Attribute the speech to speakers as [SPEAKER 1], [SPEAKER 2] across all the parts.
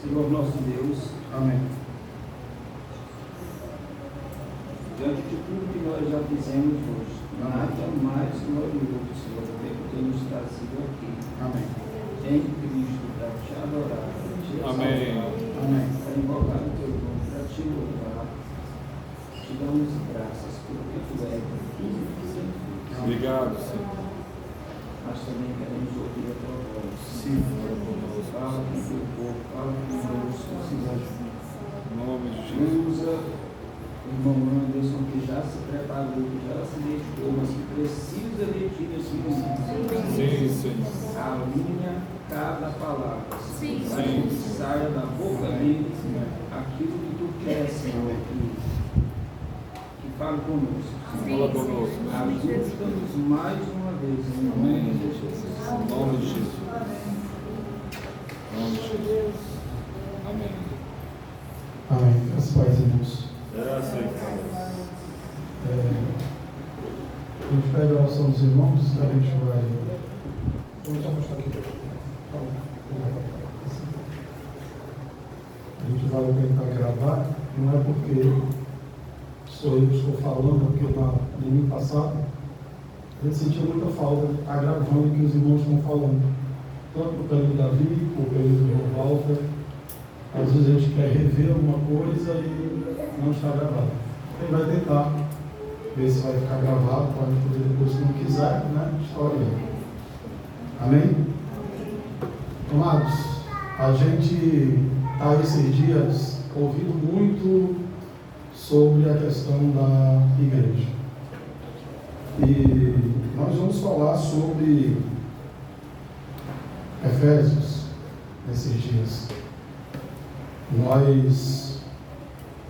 [SPEAKER 1] Senhor nosso Deus, amém. Diante de tudo que nós já fizemos hoje, nada mais glorioso, Senhor, do que tu nos trazido aqui. Amém. Em Cristo, para te adorar, para te exaltar.
[SPEAKER 2] Amém.
[SPEAKER 1] Amém. Para invocar o teu nome, para te louvar. Te damos graças porque tu és tudo que sempre fez.
[SPEAKER 2] Obrigado, Senhor.
[SPEAKER 1] Mas também queremos ouvir a tua voz.
[SPEAKER 2] Sim.
[SPEAKER 1] Fala com o teu povo, fala conosco, Senhor.
[SPEAKER 2] Em nome de Jesus.
[SPEAKER 1] Usa o irmão Anderson, que já se preparou, que já se dedicou, mas que precisa de ti nesse momento.
[SPEAKER 2] Sim, Senhor.
[SPEAKER 1] Alinha cada palavra.
[SPEAKER 3] Sim.
[SPEAKER 1] Para que saia da boca dele aquilo que tu quer, Senhor, que fale conosco.
[SPEAKER 2] Fala conosco.
[SPEAKER 1] Ajuda-nos mais uma vez, em nome de Jesus.
[SPEAKER 2] Em nome de Jesus. Em nome de Jesus. Amém.
[SPEAKER 4] Amém. Graças a Deus, irmãos. A gente pede a oração dos irmãos, a gente vai. Vamos só mostrar aqui. A gente vai tentar gravar, não é porque sou eu que estou falando, porque no domingo passado a gente sentiu muita falta de estar gravando o que os irmãos estão falando, tanto por período da Davi, por período do Walter. Às vezes a gente quer rever alguma coisa e não está gravado. A gente vai tentar ver se vai ficar gravado para a gente poder depois, se não quiser, né? História. Amém? Amados, a gente está esses dias ouvindo muito sobre a questão da igreja. E nós vamos falar sobre Efésios nesses dias. Nós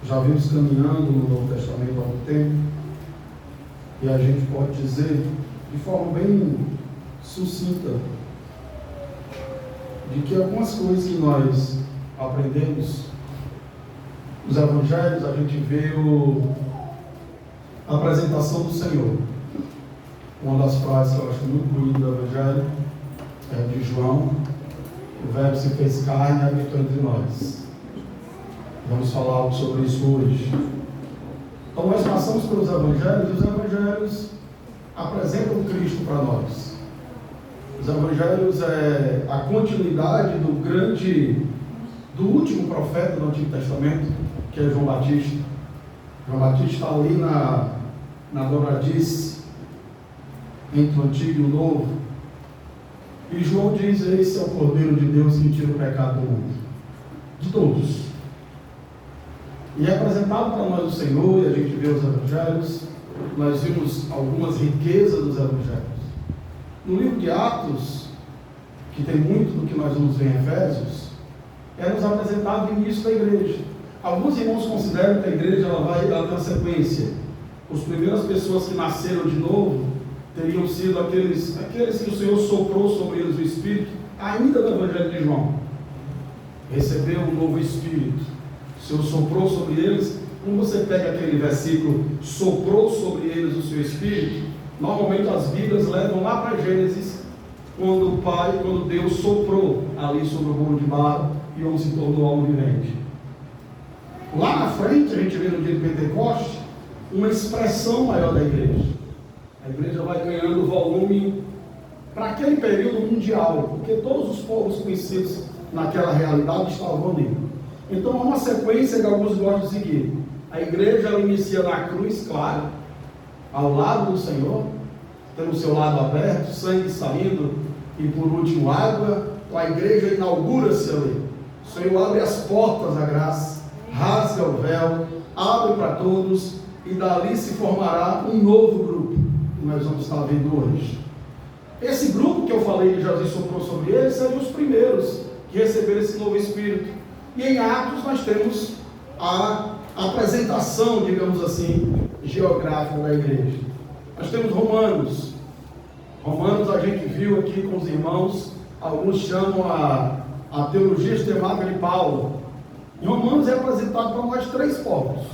[SPEAKER 4] já vimos caminhando no Novo Testamento há algum tempo e a gente pode dizer de forma bem sucinta de que algumas coisas que nós aprendemos nos evangelhos, a gente vê a apresentação do Senhor. Uma das frases que eu acho muito bonita do evangelho é de João: o Verbo se fez carne e habitou entre nós. Vamos falar algo sobre isso hoje. Então nós passamos pelos evangelhos e os evangelhos apresentam Cristo para nós. Os evangelhos é a continuidade do último profeta do Antigo Testamento, que é João Batista. João Batista está ali na dobradice entre o Antigo e o Novo. E João diz: esse é o Cordeiro de Deus que tira o pecado do mundo, de todos. E é apresentado para nós o Senhor, e a gente vê os evangelhos. Nós vimos algumas riquezas dos evangelhos. No livro de Atos, que tem muito do que nós vamos ver em Efésios, é nos apresentado o início da igreja. Alguns irmãos consideram que a igreja ela tem uma sequência. As primeiras pessoas que nasceram de novo teriam sido aqueles que o Senhor soprou sobre eles o Espírito, ainda no Evangelho de João. Recebeu um novo Espírito. O Senhor soprou sobre eles. Quando você pega aquele versículo, soprou sobre eles o seu Espírito, normalmente as Bíblias levam lá para Gênesis, quando Deus soprou ali sobre o bolo de barro e o homem se tornou algo vivente. Lá na frente, a gente vê no dia de Pentecoste, uma expressão maior da igreja. A igreja vai ganhando volume para aquele período mundial, porque todos os povos conhecidos naquela realidade estavam ali. Então há uma sequência que alguns gostam de seguir. A igreja ela inicia na cruz, claro, ao lado do Senhor, tendo o seu lado aberto, sangue saindo e por último água. Então a igreja inaugura-se ali. O Senhor abre as portas da graça, rasga o véu, abre para todos e dali se formará um novo grupo que nós vamos estar vendo hoje. Esse grupo que eu falei que Jesus soprou sobre eles seriam os primeiros que receberam esse novo Espírito. E em Atos nós temos a apresentação, digamos assim, geográfica da igreja. Nós temos Romanos. Romanos a gente viu aqui com os irmãos, alguns chamam a teologia sistemática de Paulo. Em Romanos é apresentado para nós três povos: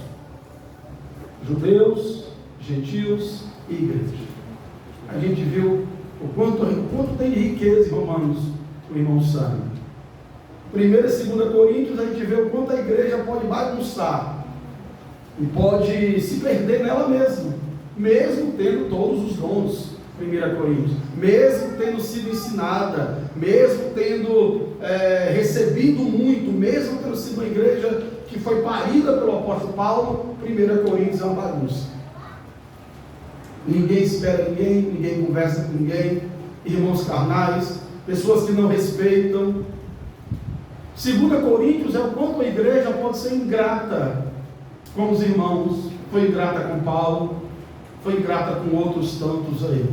[SPEAKER 4] judeus, gentios e igreja. A gente viu o quanto tem de riqueza em Romanos, o irmão sabe. 1 e 2 Coríntios, a gente vê o quanto a igreja pode bagunçar e pode se perder nela mesma, mesmo tendo todos os dons. 1 Coríntios, mesmo tendo sido ensinada, mesmo tendo recebido muito, mesmo tendo sido uma igreja que foi parida pelo apóstolo Paulo, 1 Coríntios é uma bagunça. Ninguém espera ninguém, ninguém conversa com ninguém, irmãos carnais, pessoas que não respeitam. 2 Coríntios é o quanto a igreja pode ser ingrata com os irmãos, foi ingrata com Paulo, foi ingrata com outros tantos aí.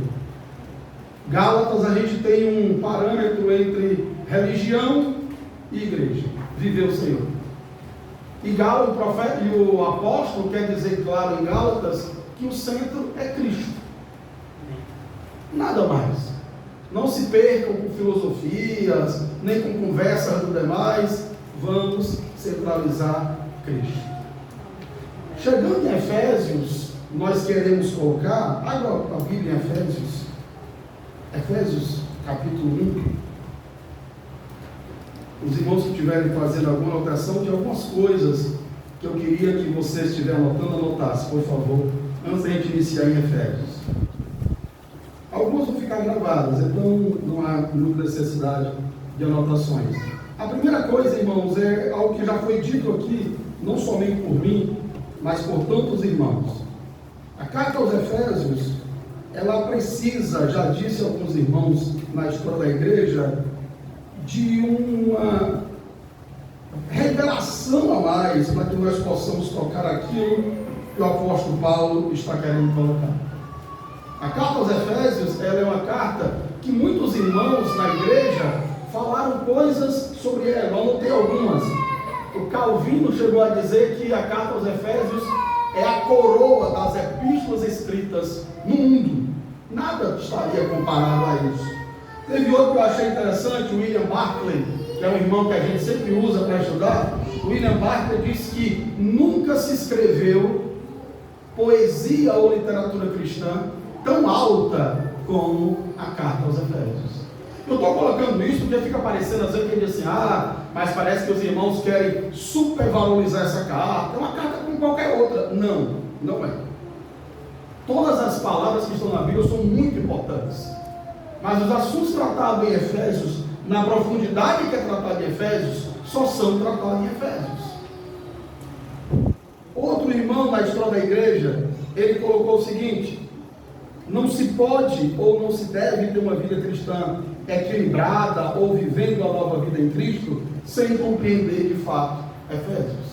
[SPEAKER 4] Gálatas, a gente tem um parâmetro entre religião e igreja, viver o Senhor. E Gálatas, o profeta e o apóstolo quer dizer claro em Gálatas que o centro é Cristo. Nada mais. Não se percam com filosofias, nem com conversas do demais. Vamos centralizar Cristo. Chegando em Efésios, nós queremos colocar, abra a Bíblia em Efésios capítulo 1. Os irmãos que estiverem fazendo alguma anotação de algumas coisas que eu queria que vocês estiverem anotando, anotassem, por favor, antes da gente iniciar em Efésios. Algumas vão ficar gravadas, então não há muita necessidade de anotações. A primeira coisa, irmãos, é algo que já foi dito aqui, não somente por mim, mas por tantos irmãos. A carta aos Efésios, ela precisa, já disse alguns irmãos na história da igreja, de uma revelação a mais para que nós possamos tocar aquilo que o apóstolo Paulo está querendo colocar. A carta aos Efésios, ela é uma carta que muitos irmãos na igreja falaram coisas sobre ela. Eu anotei algumas. O Calvino chegou a dizer que a carta aos Efésios é a coroa das epístolas escritas no mundo. Nada estaria comparado a isso. Teve outro que eu achei interessante, o William Barclay, que é um irmão que a gente sempre usa para estudar. O William Barclay diz que nunca se escreveu poesia ou literatura cristã tão alta como a carta aos Efésios. Eu estou colocando isso porque fica parecendo às vezes que ele diz assim, mas parece que os irmãos querem supervalorizar essa carta. É uma carta como qualquer outra. Não, não é. Todas as palavras que estão na Bíblia são muito importantes. Mas os assuntos tratados em Efésios, na profundidade que é tratado em Efésios, só são tratados em Efésios. Outro irmão na história da igreja, ele colocou o seguinte: não se pode ou não se deve ter uma vida cristã equilibrada ou vivendo a nova vida em Cristo sem compreender de fato Efésios.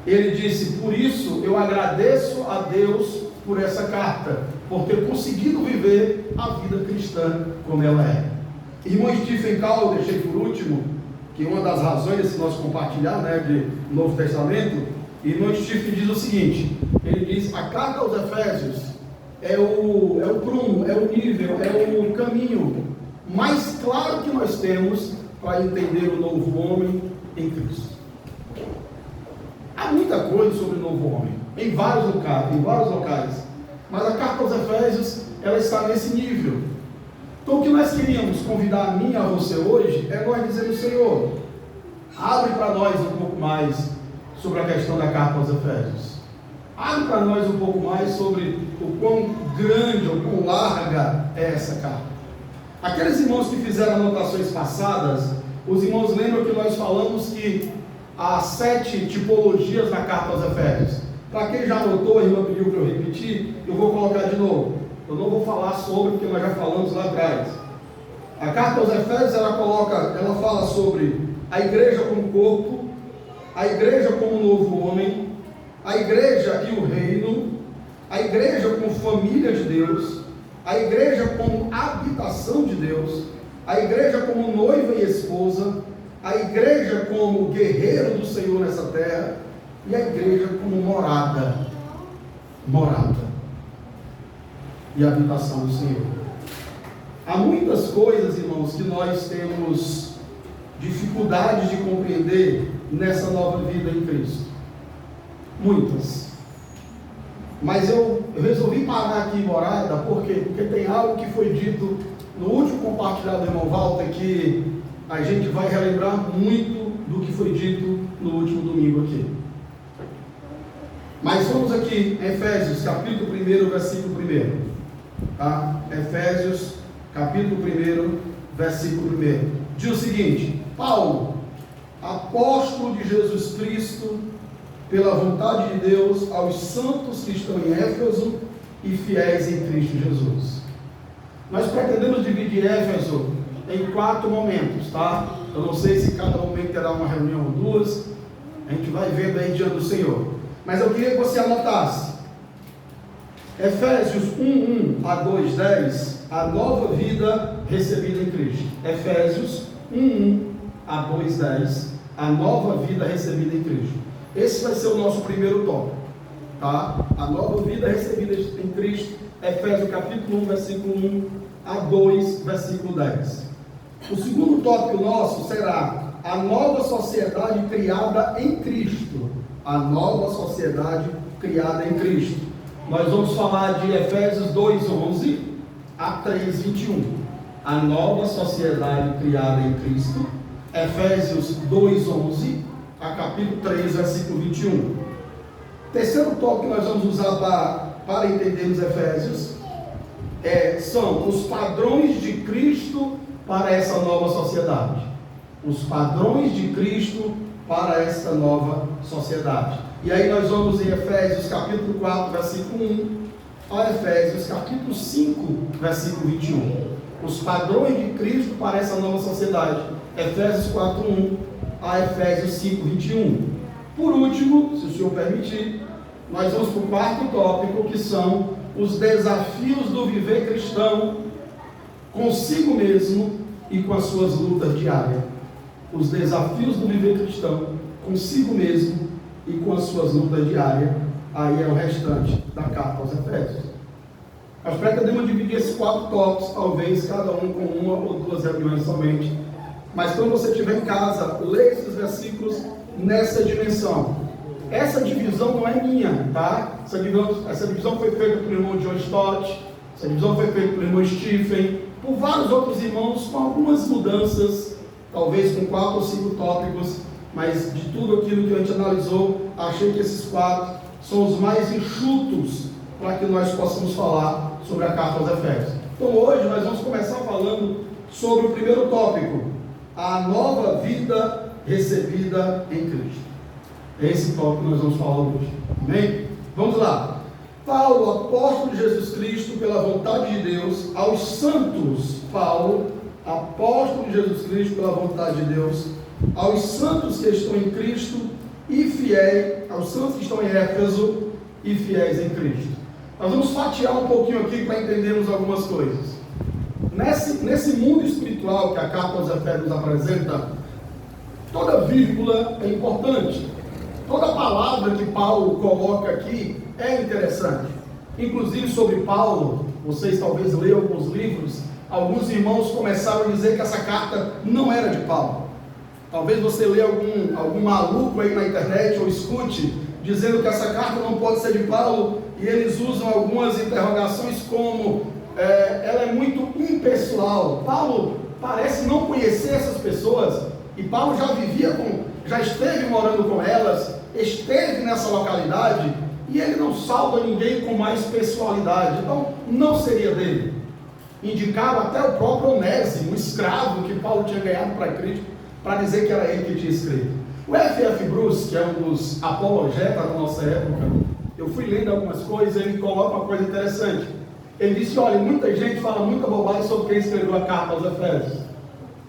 [SPEAKER 4] Ele disse, por isso eu agradeço a Deus por essa carta, por ter conseguido viver a vida cristã como ela é. Irmão Stephen Call, deixei por último, que uma das razões desse nosso compartilhar, de Novo Testamento, irmão Stephen diz o seguinte, ele diz, a carta aos Efésios é o prumo, é o nível, é o caminho mais claro que nós temos para entender o novo homem em Cristo. Há muita coisa sobre o novo homem, em vários locais, mas a carta aos Efésios, ela está nesse nível. Então o que nós queríamos convidar a mim e a você hoje, é nós dizer, Senhor, abre para nós um pouco mais sobre a questão da carta aos Efésios. Abre para nós um pouco mais sobre o quão grande ou quão larga é essa carta. Aqueles irmãos que fizeram anotações passadas, os irmãos lembram que nós falamos que há 7 tipologias na carta aos Efésios. Para quem já anotou, a irmã pediu para eu repetir, eu vou colocar de novo. Eu não vou falar sobre, porque nós já falamos lá atrás. A carta aos Efésios, ela fala sobre a igreja como corpo, a igreja como novo homem, a igreja e o reino, a igreja como família de Deus, a igreja como habitação de Deus, a igreja como noiva e esposa, a igreja como guerreiro do Senhor nessa terra, e a igreja como morada e habitação do Senhor. Há muitas coisas, irmãos, que nós temos dificuldade de compreender nessa nova vida em Cristo. Muitas. Mas eu resolvi parar aqui em Morada, por quê? Porque tem algo que foi dito no último compartilhado do irmão Walter, que a gente vai relembrar muito do que foi dito no último domingo aqui. Mas vamos aqui, Efésios, capítulo 1, versículo 1. Tá? Efésios, capítulo 1, versículo 1. Diz o seguinte: Paulo, apóstolo de Jesus Cristo, pela vontade de Deus, aos santos que estão em Éfeso e fiéis em Cristo Jesus. Nós pretendemos dividir Éfeso em 4 momentos, tá? Eu não sei se cada momento terá uma reunião ou 2, a gente vai vendo aí diante do Senhor. Mas eu queria que você anotasse Efésios 1:1 a 2:10, a nova vida recebida em Cristo. Efésios 1:1 a 2:10, a nova vida recebida em Cristo. Esse vai ser o nosso primeiro tópico, tá? A nova vida recebida em Cristo, Efésios capítulo 1, versículo 1 a 2, versículo 10. O segundo tópico nosso será a nova sociedade criada em Cristo. A nova sociedade criada em Cristo. Nós vamos falar de Efésios 2:11 a 3:21. A nova sociedade criada em Cristo. Efésios 2:11 a capítulo 3, versículo 21. Terceiro tópico que nós vamos usar para entendermos Efésios são os padrões de Cristo para essa nova sociedade. Os padrões de Cristo para esta nova sociedade. E aí nós vamos em Efésios capítulo 4, versículo 1 a Efésios capítulo 5, versículo 21. Os padrões de Cristo para essa nova sociedade. Efésios 4:1 a Efésios 5:21. Por último, se o Senhor permitir, nós vamos para o quarto tópico, que são os desafios do viver cristão consigo mesmo e com as suas lutas diárias. Os desafios do viver cristão consigo mesmo e com as suas lutas diárias. Aí é o restante da carta aos Efésios. Nós pretendemos dividir esses 4 tópicos, talvez cada um com 1 ou 2 reuniões somente. Mas quando você estiver em casa, leia esses versículos nessa dimensão. Essa divisão não é minha, tá? Essa divisão foi feita pelo irmão John Stott, essa divisão foi feita pelo irmão Stephen, por vários outros irmãos, com algumas mudanças, talvez com 4 ou 5 tópicos, mas de tudo aquilo que a gente analisou, achei que esses 4 são os mais enxutos para que nós possamos falar sobre a carta aos Efésios. Então hoje nós vamos começar falando sobre o primeiro tópico, a nova vida recebida em Cristo. É esse tópico que nós vamos falar hoje. Amém? Vamos lá. Paulo, apóstolo de Jesus Cristo, pela vontade de Deus, aos santos. Paulo, apóstolo de Jesus Cristo, pela vontade de Deus, aos santos que estão em Cristo e fiéis, aos santos que estão em Éfeso e fiéis em Cristo. Nós vamos fatiar um pouquinho aqui para entendermos algumas coisas. Nesse mundo espiritual que a carta aos Efésios nos apresenta, toda vírgula é importante. Toda palavra que Paulo coloca aqui é interessante. Inclusive sobre Paulo, vocês talvez leiam alguns livros, alguns irmãos começaram a dizer que essa carta não era de Paulo. Talvez você leia algum maluco aí na internet ou escute dizendo que essa carta não pode ser de Paulo, e eles usam algumas interrogações como ela é muito impessoal. Paulo parece não conhecer essas pessoas, e Paulo já esteve morando com elas, esteve nessa localidade, e ele não salva ninguém com mais pessoalidade, então não seria dele. Indicava até o próprio Onésimo, um escravo que Paulo tinha ganhado para Cristo, para dizer que era ele que tinha escrito. O F.F. Bruce, que é um dos apologetas da nossa época, eu fui lendo algumas coisas, ele coloca uma coisa interessante. Ele disse: olha, muita gente fala muita bobagem sobre quem escreveu a carta aos Efésios.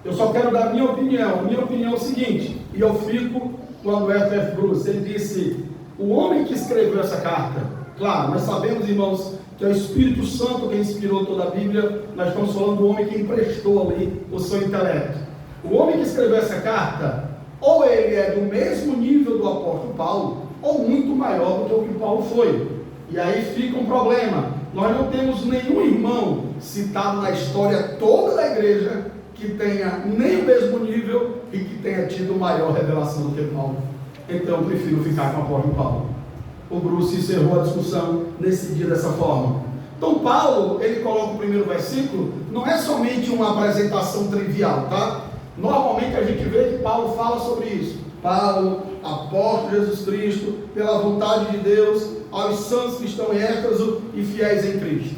[SPEAKER 4] Eu só quero dar a minha opinião. A minha opinião é o seguinte, e eu fico quando o F.F. Bruce, ele disse: o homem que escreveu essa carta, claro, nós sabemos, irmãos, que é o Espírito Santo que inspirou toda a Bíblia, nós estamos falando do homem que emprestou ali o seu intelecto. O homem que escreveu essa carta, ou ele é do mesmo nível do apóstolo Paulo, ou muito maior do que o que Paulo foi. E aí fica um problema. Nós não temos nenhum irmão citado na história toda da igreja que tenha nem o mesmo nível e que tenha tido maior revelação do que Paulo. Então eu prefiro ficar com o apóstolo Paulo. O Bruce encerrou a discussão nesse dia dessa forma. Então Paulo, ele coloca o primeiro versículo, não é somente uma apresentação trivial, tá? Normalmente a gente vê que Paulo fala sobre isso. Paulo, apóstolo de Jesus Cristo, pela vontade de Deus, aos santos que estão em Éfeso e fiéis em Cristo.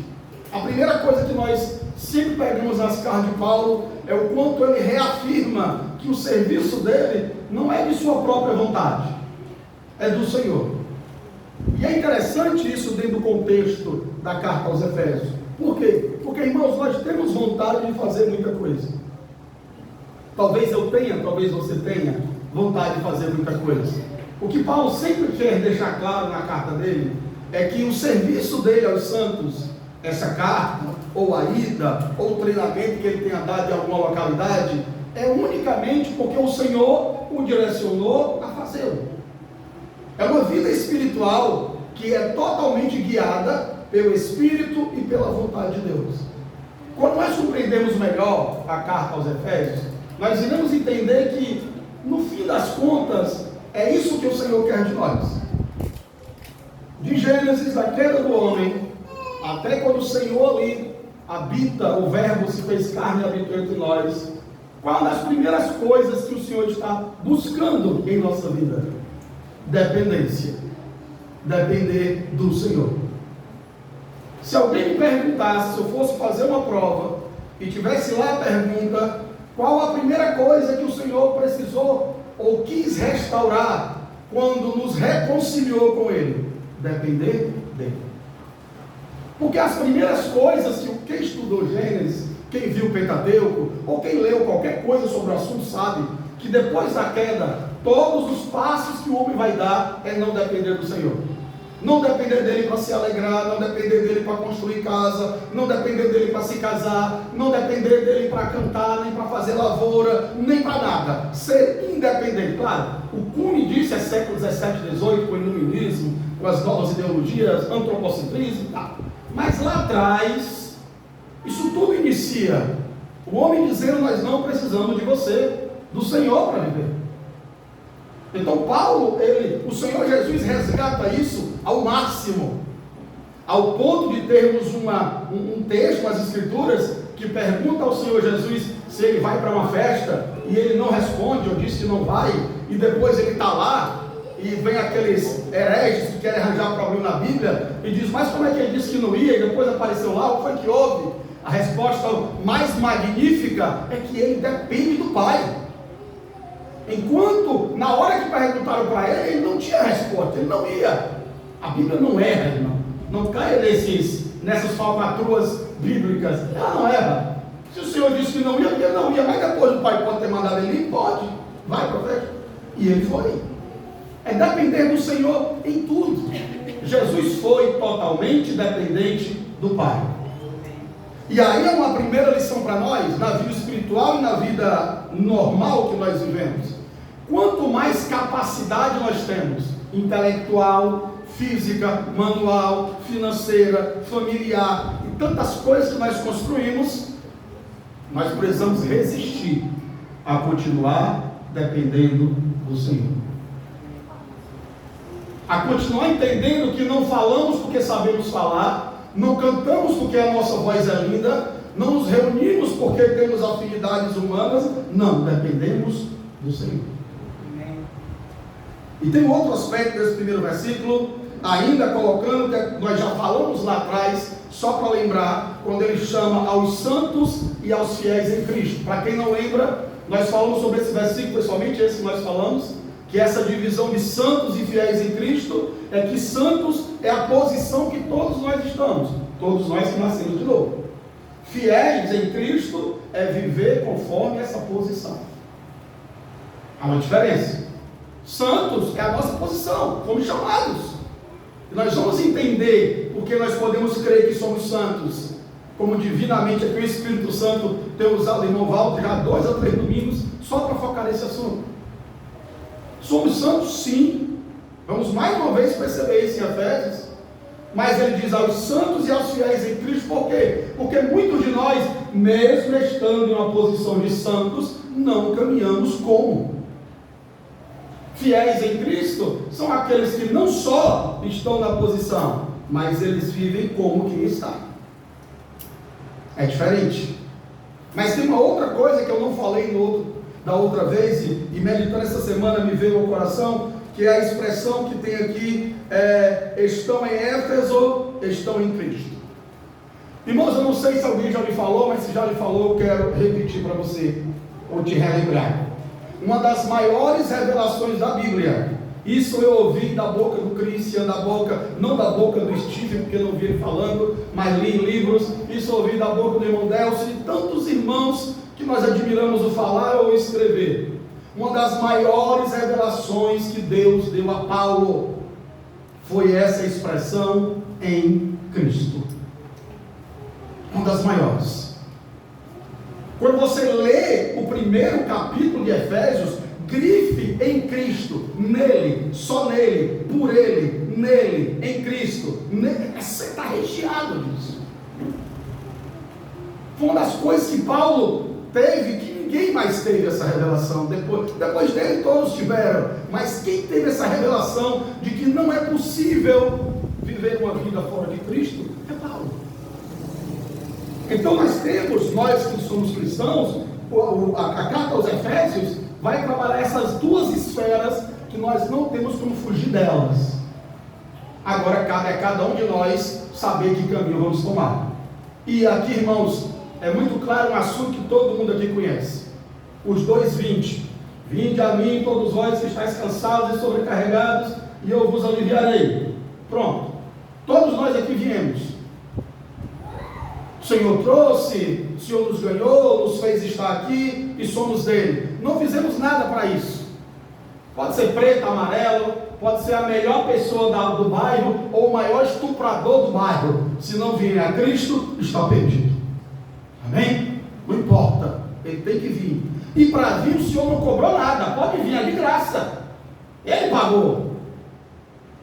[SPEAKER 4] A primeira coisa que nós sempre pegamos nas cartas de Paulo é o quanto ele reafirma que o serviço dele não é de sua própria vontade, é do Senhor. E é interessante isso dentro do contexto da carta aos Efésios. Por quê? Porque, irmãos, nós temos vontade de fazer muita coisa. Talvez eu tenha, talvez você tenha vontade de fazer muita coisa. O que Paulo sempre quer deixar claro na carta dele é que o serviço dele aos santos, essa carta, ou a ida, ou o treinamento que ele tenha dado em alguma localidade, é unicamente porque o Senhor o direcionou a fazê-lo. É uma vida espiritual que é totalmente guiada pelo Espírito e pela vontade de Deus. Quando nós compreendemos melhor a carta aos Efésios, nós iremos entender que, no fim das contas, é isso que o Senhor quer de nós. De Gênesis, da queda do homem, até quando o Senhor ali habita, o Verbo se fez carne e habitou entre nós, qual das primeiras coisas que o Senhor está buscando em nossa vida? Dependência. Depender do Senhor. Se alguém me perguntasse, se eu fosse fazer uma prova e tivesse lá a pergunta, qual a primeira coisa que o Senhor precisou ou quis restaurar quando nos reconciliou com Ele? Depender dele. Porque as primeiras coisas que quem estudou Gênesis, quem viu o Pentateuco, ou quem leu qualquer coisa sobre o assunto, sabe que depois da queda, todos os passos que o homem vai dar é não depender do Senhor. Não depender dele para se alegrar, não depender dele para construir casa, não depender dele para se casar, não depender dele para cantar, nem para fazer lavoura, nem para nada. Ser independente. Claro, o cume disso é século XVII, XVIII, com o iluminismo, com as novas ideologias, antropocentrismo e tal. Mas lá atrás, isso tudo inicia. O homem dizendo: nós não precisamos de você, do Senhor para viver. Então Paulo, o Senhor Jesus resgata isso ao máximo, ao ponto de termos um texto nas Escrituras que pergunta ao Senhor Jesus se ele vai para uma festa, e ele não responde, ou diz que não vai, e depois ele está lá, e vem aqueles hereges que querem arranjar problema na Bíblia, e diz: mas como é que ele disse que não ia, e depois apareceu lá, o que foi que houve? A resposta mais magnífica é que ele depende do Pai. Enquanto, na hora que perguntaram para ele, ele não tinha resposta, ele não ia. A Bíblia não erra, irmão. Não caia nessas falcatruas bíblicas. Ela não erra. Se o Senhor disse que não ia, ele não ia. Mas depois o Pai pode ter mandado ele ir? Pode. Vai, profeta. E ele foi. É depender do Senhor em tudo. Jesus foi totalmente dependente do Pai. E aí é uma primeira lição para nós, na vida espiritual e na vida normal que nós vivemos. Quanto mais capacidade nós temos, intelectual, física, manual, financeira, familiar, e tantas coisas que nós construímos, nós precisamos resistir a continuar dependendo do Senhor. A continuar entendendo que não falamos porque sabemos falar, não cantamos porque a nossa voz é linda, não nos reunimos porque temos afinidades humanas, não, dependemos do Senhor. E tem outro aspecto desse primeiro versículo, ainda colocando, que nós já falamos lá atrás, só para lembrar, quando ele chama aos santos e aos fiéis em Cristo. Para quem não lembra, nós falamos sobre esse versículo, pessoalmente esse que nós falamos, que essa divisão de santos e fiéis em Cristo, é que santos é a posição que todos nós estamos, todos nós que nascemos de novo. Fiéis em Cristo é viver conforme essa posição. Há uma diferença. Santos é a nossa posição, fomos chamados. E nós vamos entender porque nós podemos crer que somos santos, como divinamente aqui o Espírito Santo tem usado o irmão Walter já 2 a 3 domingos, só para focar nesse assunto. Somos santos, sim. Vamos mais uma vez perceber isso em Efésios. Mas ele diz aos santos e aos fiéis em Cristo, por quê? Porque muitos de nós, mesmo estando em uma posição de santos, não caminhamos como. Fiéis em Cristo são aqueles que não só estão na posição, mas eles vivem como quem está. É diferente. Mas tem uma outra coisa que eu não falei no outro da outra vez e meditando essa semana me veio ao coração, que é a expressão que tem aqui, estão em Éfeso, estão em Cristo. Irmãos, eu não sei se alguém já lhe falou, mas se já lhe falou, eu quero repetir para você, ou te relembrar. Uma das maiores revelações da Bíblia, isso eu ouvi da boca do Christian, não da boca do Stephen, porque eu não vi ele falando, mas li em livros, isso eu ouvi da boca do irmão Delcio e tantos irmãos que nós admiramos o falar ou escrever. Uma das maiores revelações que Deus deu a Paulo foi essa expressão em Cristo. Uma das maiores. Quando você lê o primeiro capítulo de Efésios, grife em Cristo, nele, só nele, por ele, nele, em Cristo. Você está recheado disso. Foi uma das coisas que Paulo teve, que ninguém mais teve essa revelação. Depois dele todos tiveram, mas quem teve essa revelação de que não é possível viver uma vida fora de Cristo é Paulo. Então nós que somos cristãos, a carta aos Efésios vai trabalhar essas duas esferas que nós não temos como fugir delas. Agora cabe a cada um de nós saber que caminho vamos tomar. E aqui, irmãos, é muito claro um assunto que todo mundo aqui conhece. Os 2:20. Vinde a mim todos vós que estáis cansados e sobrecarregados, e eu vos aliviarei. Pronto. Todos nós aqui viemos. O Senhor trouxe, o Senhor nos ganhou, nos fez estar aqui e somos dele. Não fizemos nada para isso. Pode ser preto, amarelo, pode ser a melhor pessoa do bairro ou o maior estuprador do bairro. Se não vier a Cristo, está perdido. Amém? Não importa, ele tem que vir. E para vir o Senhor não cobrou nada, pode vir, é de graça. Ele pagou.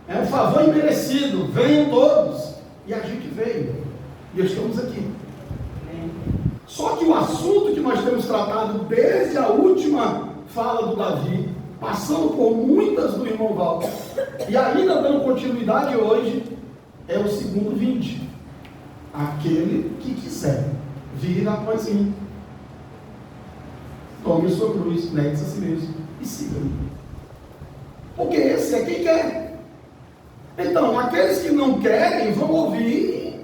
[SPEAKER 4] É um favor imerecido. Venham todos. E a gente veio. E estamos aqui. Só que o assunto que nós temos tratado desde a última fala do Davi, passando por muitas do irmão Walter, e ainda dando continuidade hoje, é o segundo 20. Aquele que quiser vir após mim, tome a sua cruz, negue-se a si mesmo e siga-me. Porque esse é quem quer. Então, aqueles que não querem vão ouvir,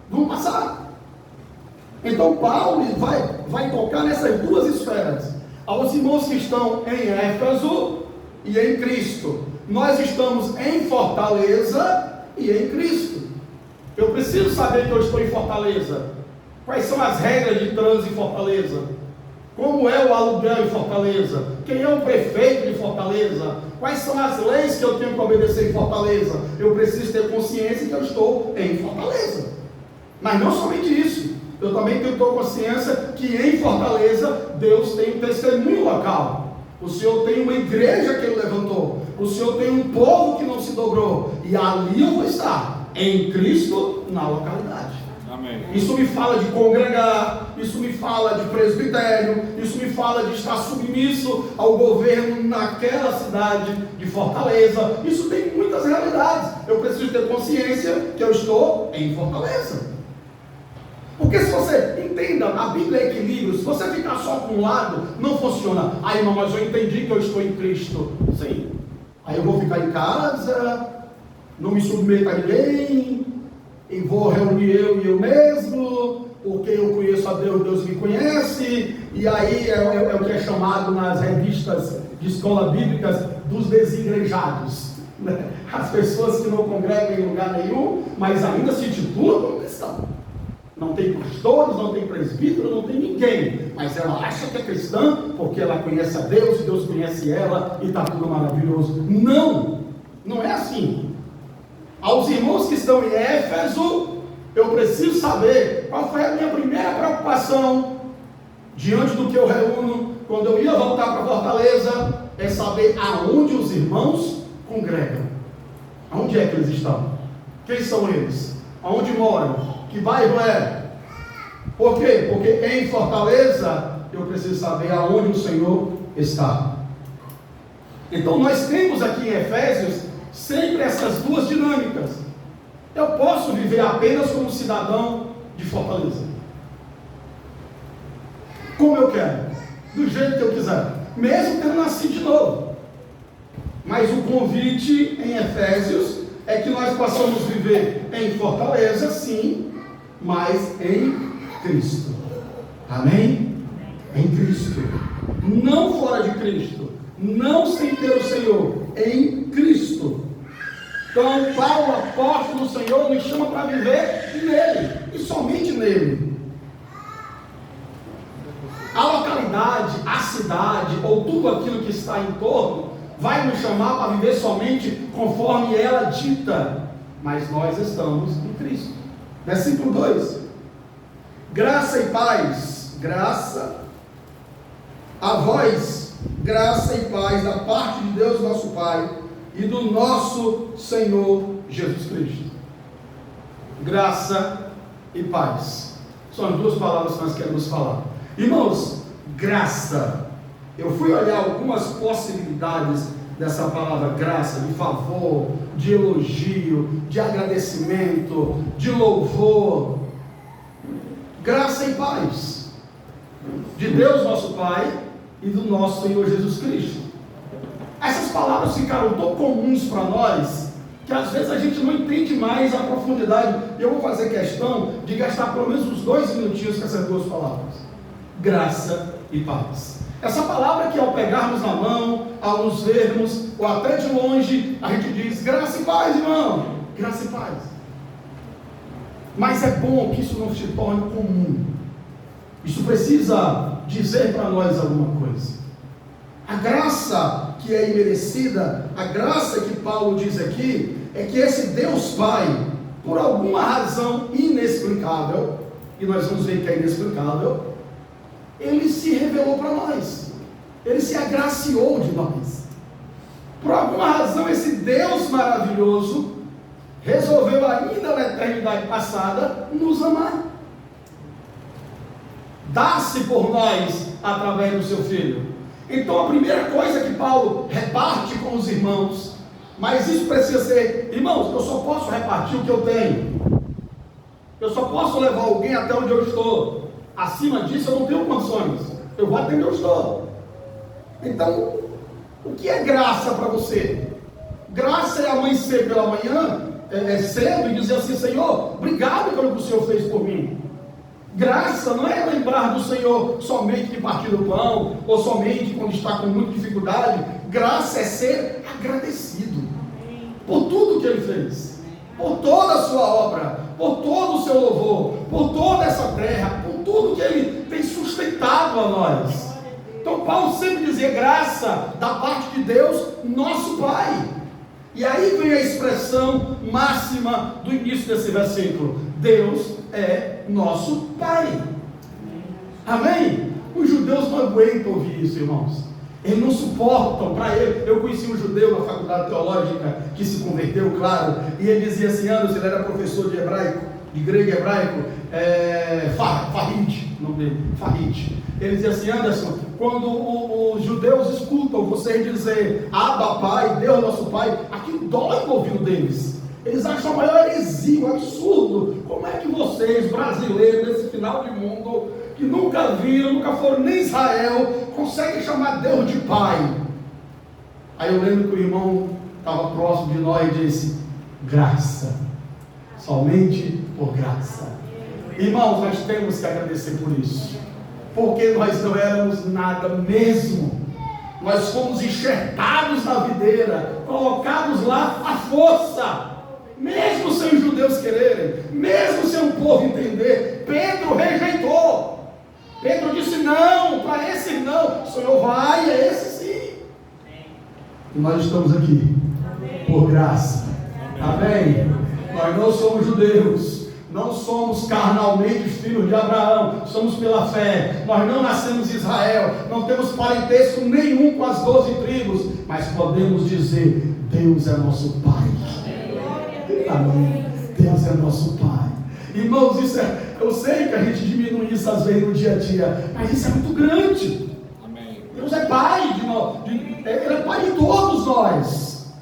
[SPEAKER 4] vão passar. Então Paulo vai tocar nessas duas esferas. Aos irmãos que estão em Éfeso e em Cristo. Nós estamos em Fortaleza e em Cristo. Eu preciso saber que eu estou em Fortaleza. Quais são as regras de trânsito em Fortaleza? Como é o aluguel em Fortaleza? Quem é o prefeito de Fortaleza? Quais são as leis que eu tenho que obedecer em Fortaleza? Eu preciso ter consciência que eu estou em Fortaleza. Mas não somente isso. Eu também tenho consciência que em Fortaleza Deus tem um testemunho local. O Senhor tem uma igreja que Ele levantou. O Senhor tem um povo que não se dobrou. E ali eu vou estar, em Cristo, na localidade.
[SPEAKER 2] Amém.
[SPEAKER 4] Isso me fala de congregar, isso me fala de presbitério, isso me fala de estar submisso ao governo naquela cidade de Fortaleza. Isso tem muitas realidades. Eu preciso ter consciência que eu estou em Fortaleza. Porque se você entenda, a Bíblia é equilíbrio. Se você ficar só com um lado, não funciona. Aí, irmão, mas eu entendi que eu estou em Cristo. Sim. Aí eu vou ficar em casa, não me submeto a ninguém, e vou reunir eu e eu mesmo, porque eu conheço a Deus, Deus me conhece. E aí é o que é chamado nas revistas de escola bíblicas dos desigrejados. As pessoas que não congregam em lugar nenhum, mas ainda se titulam como cristão. Não tem pastores, não tem presbítero, não tem ninguém. Mas ela acha que é cristã porque ela conhece a Deus e Deus conhece ela e está tudo maravilhoso. Não, não é assim. Aos irmãos que estão em Éfeso, eu preciso saber qual foi a minha primeira preocupação diante do que eu reúno quando eu ia voltar para Fortaleza, é saber aonde os irmãos congregam. Aonde é que eles estão? Quem são eles? Aonde moram? Que bairro é? Por quê? Porque em Fortaleza eu preciso saber aonde o Senhor está. Então nós temos aqui em Efésios sempre essas duas dinâmicas. Eu posso viver apenas como cidadão de Fortaleza, como eu quero. do jeito que eu quiser, mesmo tendo nascido de novo. Mas o convite em Efésios é que nós possamos viver em fortaleza, sim, mas em Cristo. Amém? Em Cristo. Não fora de Cristo. Não sem ter o Senhor. Em Cristo. Então, Paulo, apóstolo do Senhor, nos chama para viver nele. E somente nele. A localidade, a cidade, ou tudo aquilo que está em torno, vai nos chamar para viver somente conforme ela dita. Mas nós estamos em Cristo. Versículo 2. Graça e paz. Graça a vós. Graça e paz da parte de Deus nosso Pai e do nosso Senhor Jesus Cristo. Graça e paz. São as duas palavras que nós queremos falar. Irmãos, graça. Eu fui olhar algumas possibilidades dessa palavra graça, de favor, de elogio, de agradecimento, de louvor. Graça e paz de Deus nosso Pai e do nosso Senhor Jesus Cristo. Essas palavras ficaram tão comuns para nós que às vezes a gente não entende mais a profundidade. E eu vou fazer questão de gastar pelo menos uns 2 minutinhos com essas duas palavras: graça e paz. Essa palavra que ao pegarmos na mão, ao nos vermos, ou até de longe, a gente diz graça e paz, irmão, graça e paz. Mas é bom que isso não se torne comum. Isso precisa dizer para nós alguma coisa. A graça que é imerecida, a graça que Paulo diz aqui, é que esse Deus Pai, por alguma razão inexplicável, e nós vamos ver que é inexplicável, Ele se revelou para nós, Ele se agraciou de nós. Por alguma razão, esse Deus maravilhoso resolveu ainda na eternidade passada nos amar, dar-se por nós através do seu Filho. Então a primeira coisa que Paulo reparte com os irmãos, mas isso precisa ser, irmãos, eu só posso repartir o que eu tenho, eu só posso levar alguém até onde eu estou. Acima disso eu não tenho condições, eu vou até onde eu estou. Então, o que é graça para você? Graça é amanhecer pela manhã, cedo, e dizer assim: Senhor, obrigado pelo que o Senhor fez por mim. Graça não é lembrar do Senhor somente de partir do pão, ou somente quando está com muita dificuldade. Graça é ser agradecido por tudo que Ele fez, por toda a sua obra, por todo o seu louvor, por toda essa terra, por tudo que Ele tem sustentado a nós. Então Paulo sempre dizia graça da parte de Deus, nosso Pai. E aí vem a expressão máxima do início desse versículo: Deus é nosso Pai. Amém? Os judeus não aguentam ouvir isso, irmãos. Eles não suportam. Para ele, eu conheci um judeu na faculdade teológica que se converteu, claro, e ele dizia assim: Anderson, ele era professor de hebraico, de grego e hebraico, Farid, o nome dele, Farid. Ele dizia assim: Anderson, quando os judeus escutam você dizer Abba Pai, Deus nosso Pai, aquilo dói no ouvido deles. Eles acham a maior heresia, um absurdo. Como é que vocês, brasileiros, nesse final de mundo, que nunca viram, nunca foram nem Israel, conseguem chamar Deus de Pai? Aí eu lembro que o irmão estava próximo de nós e disse: graça, somente por graça. Irmãos, nós temos que agradecer por isso, porque nós não éramos nada mesmo. Nós fomos enxertados na videira, colocados lá à força, mesmo sem os judeus quererem, mesmo sem o povo entender. Pedro rejeitou. Pedro disse não, para esse não. O Senhor vai, é esse sim. E nós estamos aqui por graça. Amém? Nós não somos judeus, não somos carnalmente filhos de Abraão, somos pela fé. Nós não nascemos em Israel, não temos parentesco nenhum com as 12 tribos, mas podemos dizer: Deus é nosso Pai. Amém. Deus é nosso Pai. Irmãos, isso eu sei que a gente diminui isso às vezes no dia a dia, mas isso é muito grande. Amém. Deus é Pai de nós, Ele é Pai de todos nós.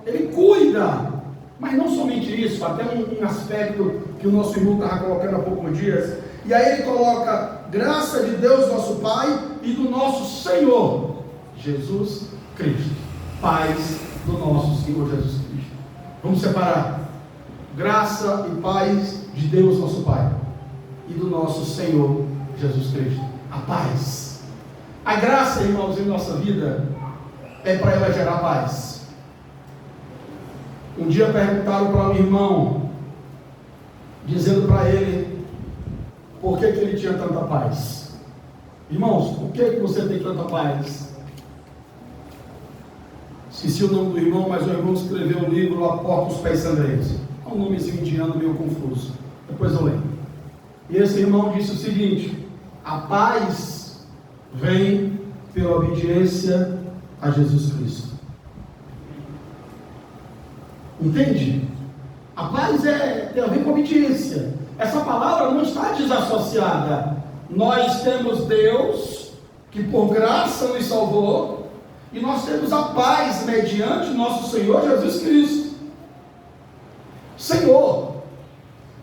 [SPEAKER 4] Ele cuida. Mas não somente isso, até um aspecto que o nosso irmão estava colocando há poucos dias, E aí ele coloca graça de Deus nosso Pai e do nosso Senhor Jesus Cristo. Paz do nosso Senhor Jesus Cristo. Vamos separar. Graça e paz de Deus nosso Pai e do nosso Senhor Jesus Cristo. A paz. A graça, irmãos, em nossa vida é para ela gerar paz. Um dia perguntaram para um irmão, dizendo para ele por que ele tinha tanta paz. Irmãos, por que você tem tanta paz? Esqueci o nome do irmão, mas o irmão escreveu o livro A Porta dos Pés Sangrentos. É um nomezinho indiano meio confuso. Depois eu lembro. E esse irmão disse o seguinte: a paz vem pela obediência a Jesus Cristo. Entende? A paz tem a ver com obediência. Essa palavra não está desassociada. Nós temos Deus, que por graça nos salvou, e nós temos a paz mediante nosso Senhor Jesus Cristo. Senhor,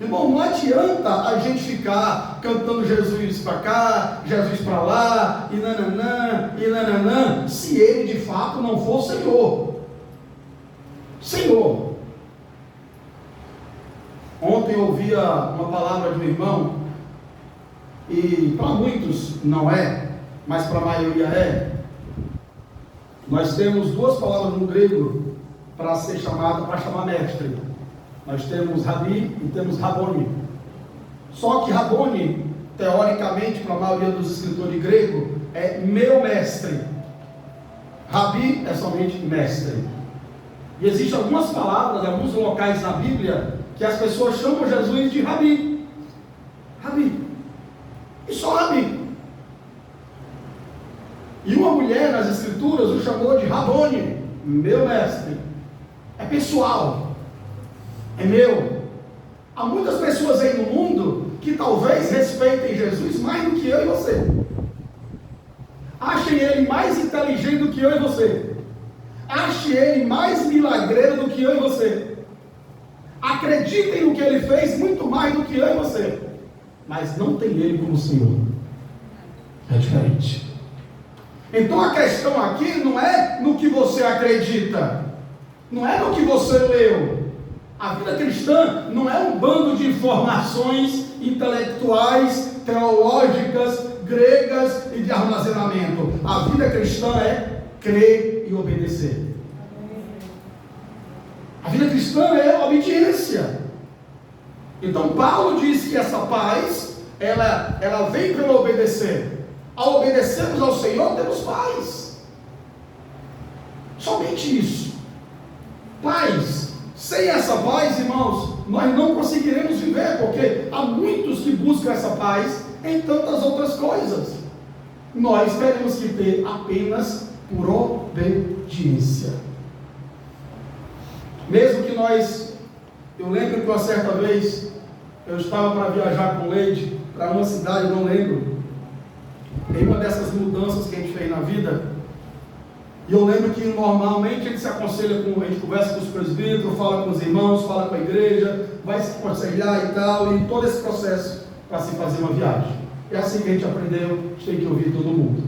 [SPEAKER 4] irmão, não adianta a gente ficar cantando Jesus para cá, Jesus para lá, e nananã, se ele de fato não for Senhor. Senhor. Ontem eu ouvia uma palavra de um irmão, e para muitos não é, mas para a maioria é. Nós temos duas palavras no grego para chamar mestre. Nós temos Rabi e temos Raboni. Só que Raboni, teoricamente, para a maioria dos escritores de grego, é meu mestre. Rabi é somente mestre. E existem algumas palavras, alguns locais na Bíblia, que as pessoas chamam Jesus de Rabi. Rabi. E só Rabi. E uma mulher nas escrituras o chamou de Raboni, meu mestre. É pessoal. É meu. Há muitas pessoas aí no mundo que talvez respeitem Jesus mais do que eu e você. Achem ele mais inteligente do que eu e você. Achem ele mais milagreiro do que eu e você. Acreditem no que ele fez muito mais do que eu e você. Mas não tem ele como Senhor. É diferente. Então a questão aqui não é no que você acredita, não é no que você leu. A vida cristã não é um bando de informações intelectuais, teológicas, gregas e de armazenamento. A vida cristã é crer e obedecer. A vida cristã é obediência. Então Paulo diz que essa paz, ela vem pelo obedecer. Ao obedecermos ao Senhor, temos paz. Somente isso. Paz. Sem essa paz, irmãos, nós não conseguiremos viver, porque há muitos que buscam essa paz em tantas outras coisas. Nós teremos que ter apenas por obediência. Mesmo que eu lembro que uma certa vez, eu estava para viajar com Leide, para uma cidade, não lembro, em uma dessas mudanças que a gente fez na vida, e eu lembro que normalmente a gente se aconselha, a gente conversa com os presbíteros, fala com os irmãos, fala com a igreja, vai se aconselhar e tal, e todo esse processo para se fazer uma viagem. É assim que a gente aprendeu, a gente tem que ouvir todo mundo.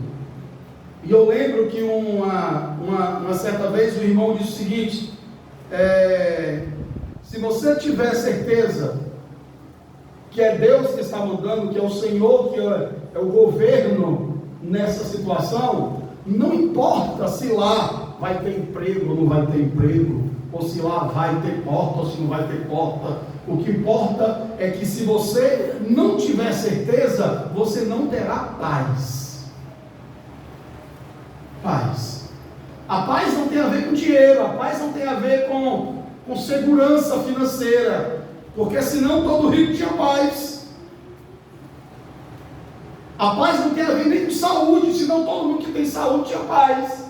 [SPEAKER 4] E eu lembro que uma certa vez o irmão disse o seguinte: se você tiver certeza que é Deus que está mudando, que é o Senhor, que é o governo nessa situação, não importa se lá vai ter emprego ou não vai ter emprego, ou se lá vai ter porta ou se não vai ter porta. O que importa é que se você não tiver certeza, você não terá paz. Paz. A paz não tem a ver com dinheiro, a paz não tem a ver com segurança financeira, porque senão todo rico tinha paz. A paz não tem a ver nem com saúde, senão todo mundo que tem saúde tinha paz.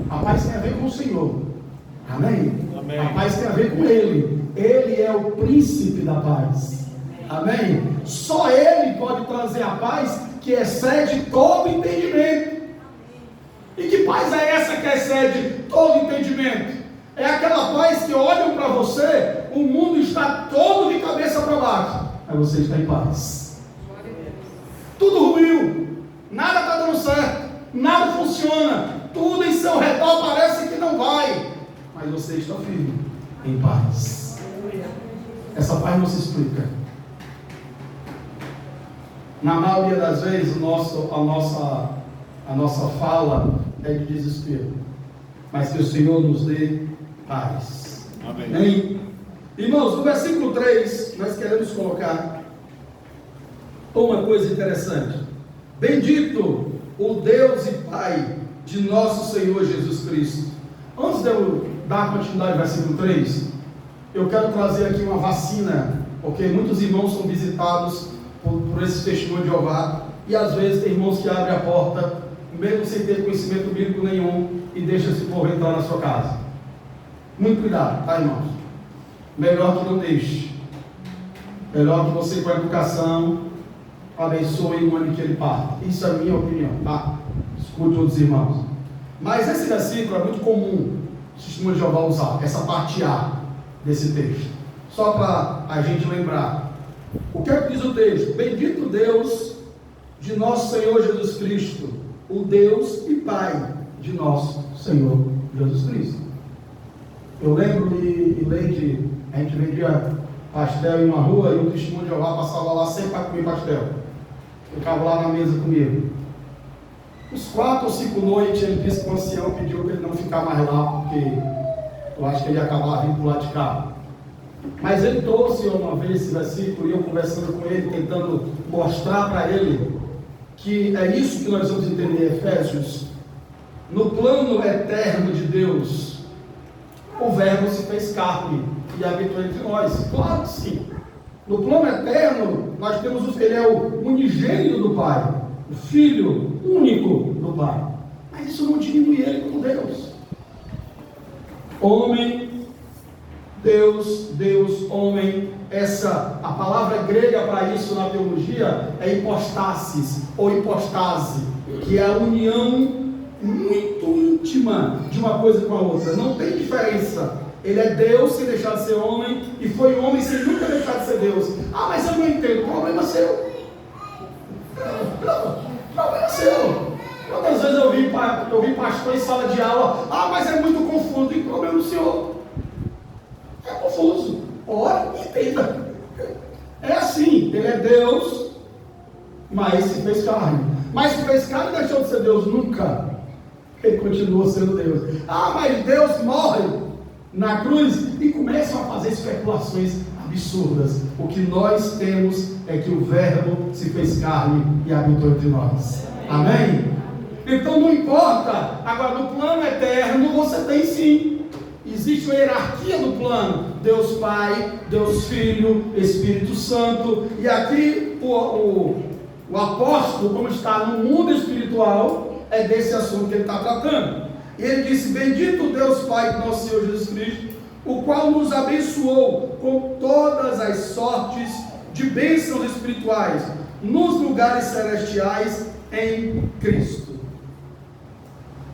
[SPEAKER 4] A paz tem a ver com o Senhor. Amém? Amém. A paz tem a ver com Ele. Ele é o príncipe da paz. Amém? Só Ele pode trazer a paz que excede todo entendimento. E que paz é essa que excede todo entendimento? É aquela paz que olham para você, o mundo está todo de cabeça para baixo, mas você está em paz. funciona, tudo em seu redor parece que não vai, mas você está firme, em paz. Essa paz não se explica. Na maioria das vezes, a nossa fala é de desespero, mas que o Senhor nos dê paz. Amém. Irmãos, no versículo 3, nós queremos colocar uma coisa interessante. Bendito o Deus e Pai de nosso Senhor Jesus Cristo. Antes de eu dar continuidade ao versículo 3, eu quero trazer aqui uma vacina, porque muitos irmãos são visitados por esse testemunho de Jeová, e às vezes tem irmãos que abrem a porta, mesmo sem ter conhecimento bíblico nenhum, e deixam esse povo entrar na sua casa. Muito cuidado, tá, irmãos? Melhor que não deixe. Melhor que você, com a educação, abençoe e mande que ele parte. Isso é a minha opinião, tá? Escute outros irmãos. Mas esse versículo é muito comum o testemunho de Jeová usar, essa parte A desse texto. Só para a gente lembrar. O que é que diz o texto? Bendito Deus de nosso Senhor Jesus Cristo, o Deus e Pai de nosso Senhor Jesus Cristo. Eu lembro e Leide, a gente vendia pastel em uma rua e o testemunho de Jeová passava lá sempre para comer pastel. Ficava lá na mesa comigo. Uns 4 ou 5 noites ele disse que o ancião pediu para ele não ficar mais lá, porque eu acho que ele ia acabar vindo por lá de cá. Mas ele trouxe uma vez esse versículo e eu conversando com ele, tentando mostrar para ele que é isso que nós vamos entender em Efésios. No plano eterno de Deus, o Verbo se fez carne e habitou entre nós. Claro que sim. No plano eterno, nós temos ele é o unigênito do Pai, o Filho único do Pai. Mas isso não diminui ele como Deus. Homem, Deus, Deus, homem. A palavra grega para isso na teologia é hipostasis ou hipostase, que é a união muito íntima de uma coisa com a outra. Não tem diferença. Ele é Deus sem deixar de ser homem, e foi homem sem nunca deixar de ser Deus. Ah, mas eu não entendo. Problema seu. Problema seu. Quantas vezes eu vi pastor em sala de aula, ah, mas é muito confuso. Tem problema do senhor. É confuso. Ora, entenda. É assim, ele é Deus, mas se fez carne. Mas se fez carne e deixou de ser Deus? Nunca. Ele continua sendo Deus. Ah, mas Deus morre na cruz, e começam a fazer especulações absurdas. O que nós temos é que o Verbo se fez carne e habitou entre nós. Amém? Então não importa. Agora, no plano eterno você tem sim, existe uma hierarquia no plano: Deus Pai, Deus Filho, Espírito Santo. E aqui o apóstolo, como está no mundo espiritual, é desse assunto que ele está tratando. E ele disse: bendito Deus Pai de nosso Senhor Jesus Cristo, o qual nos abençoou com todas as sortes de bênçãos espirituais nos lugares celestiais em Cristo.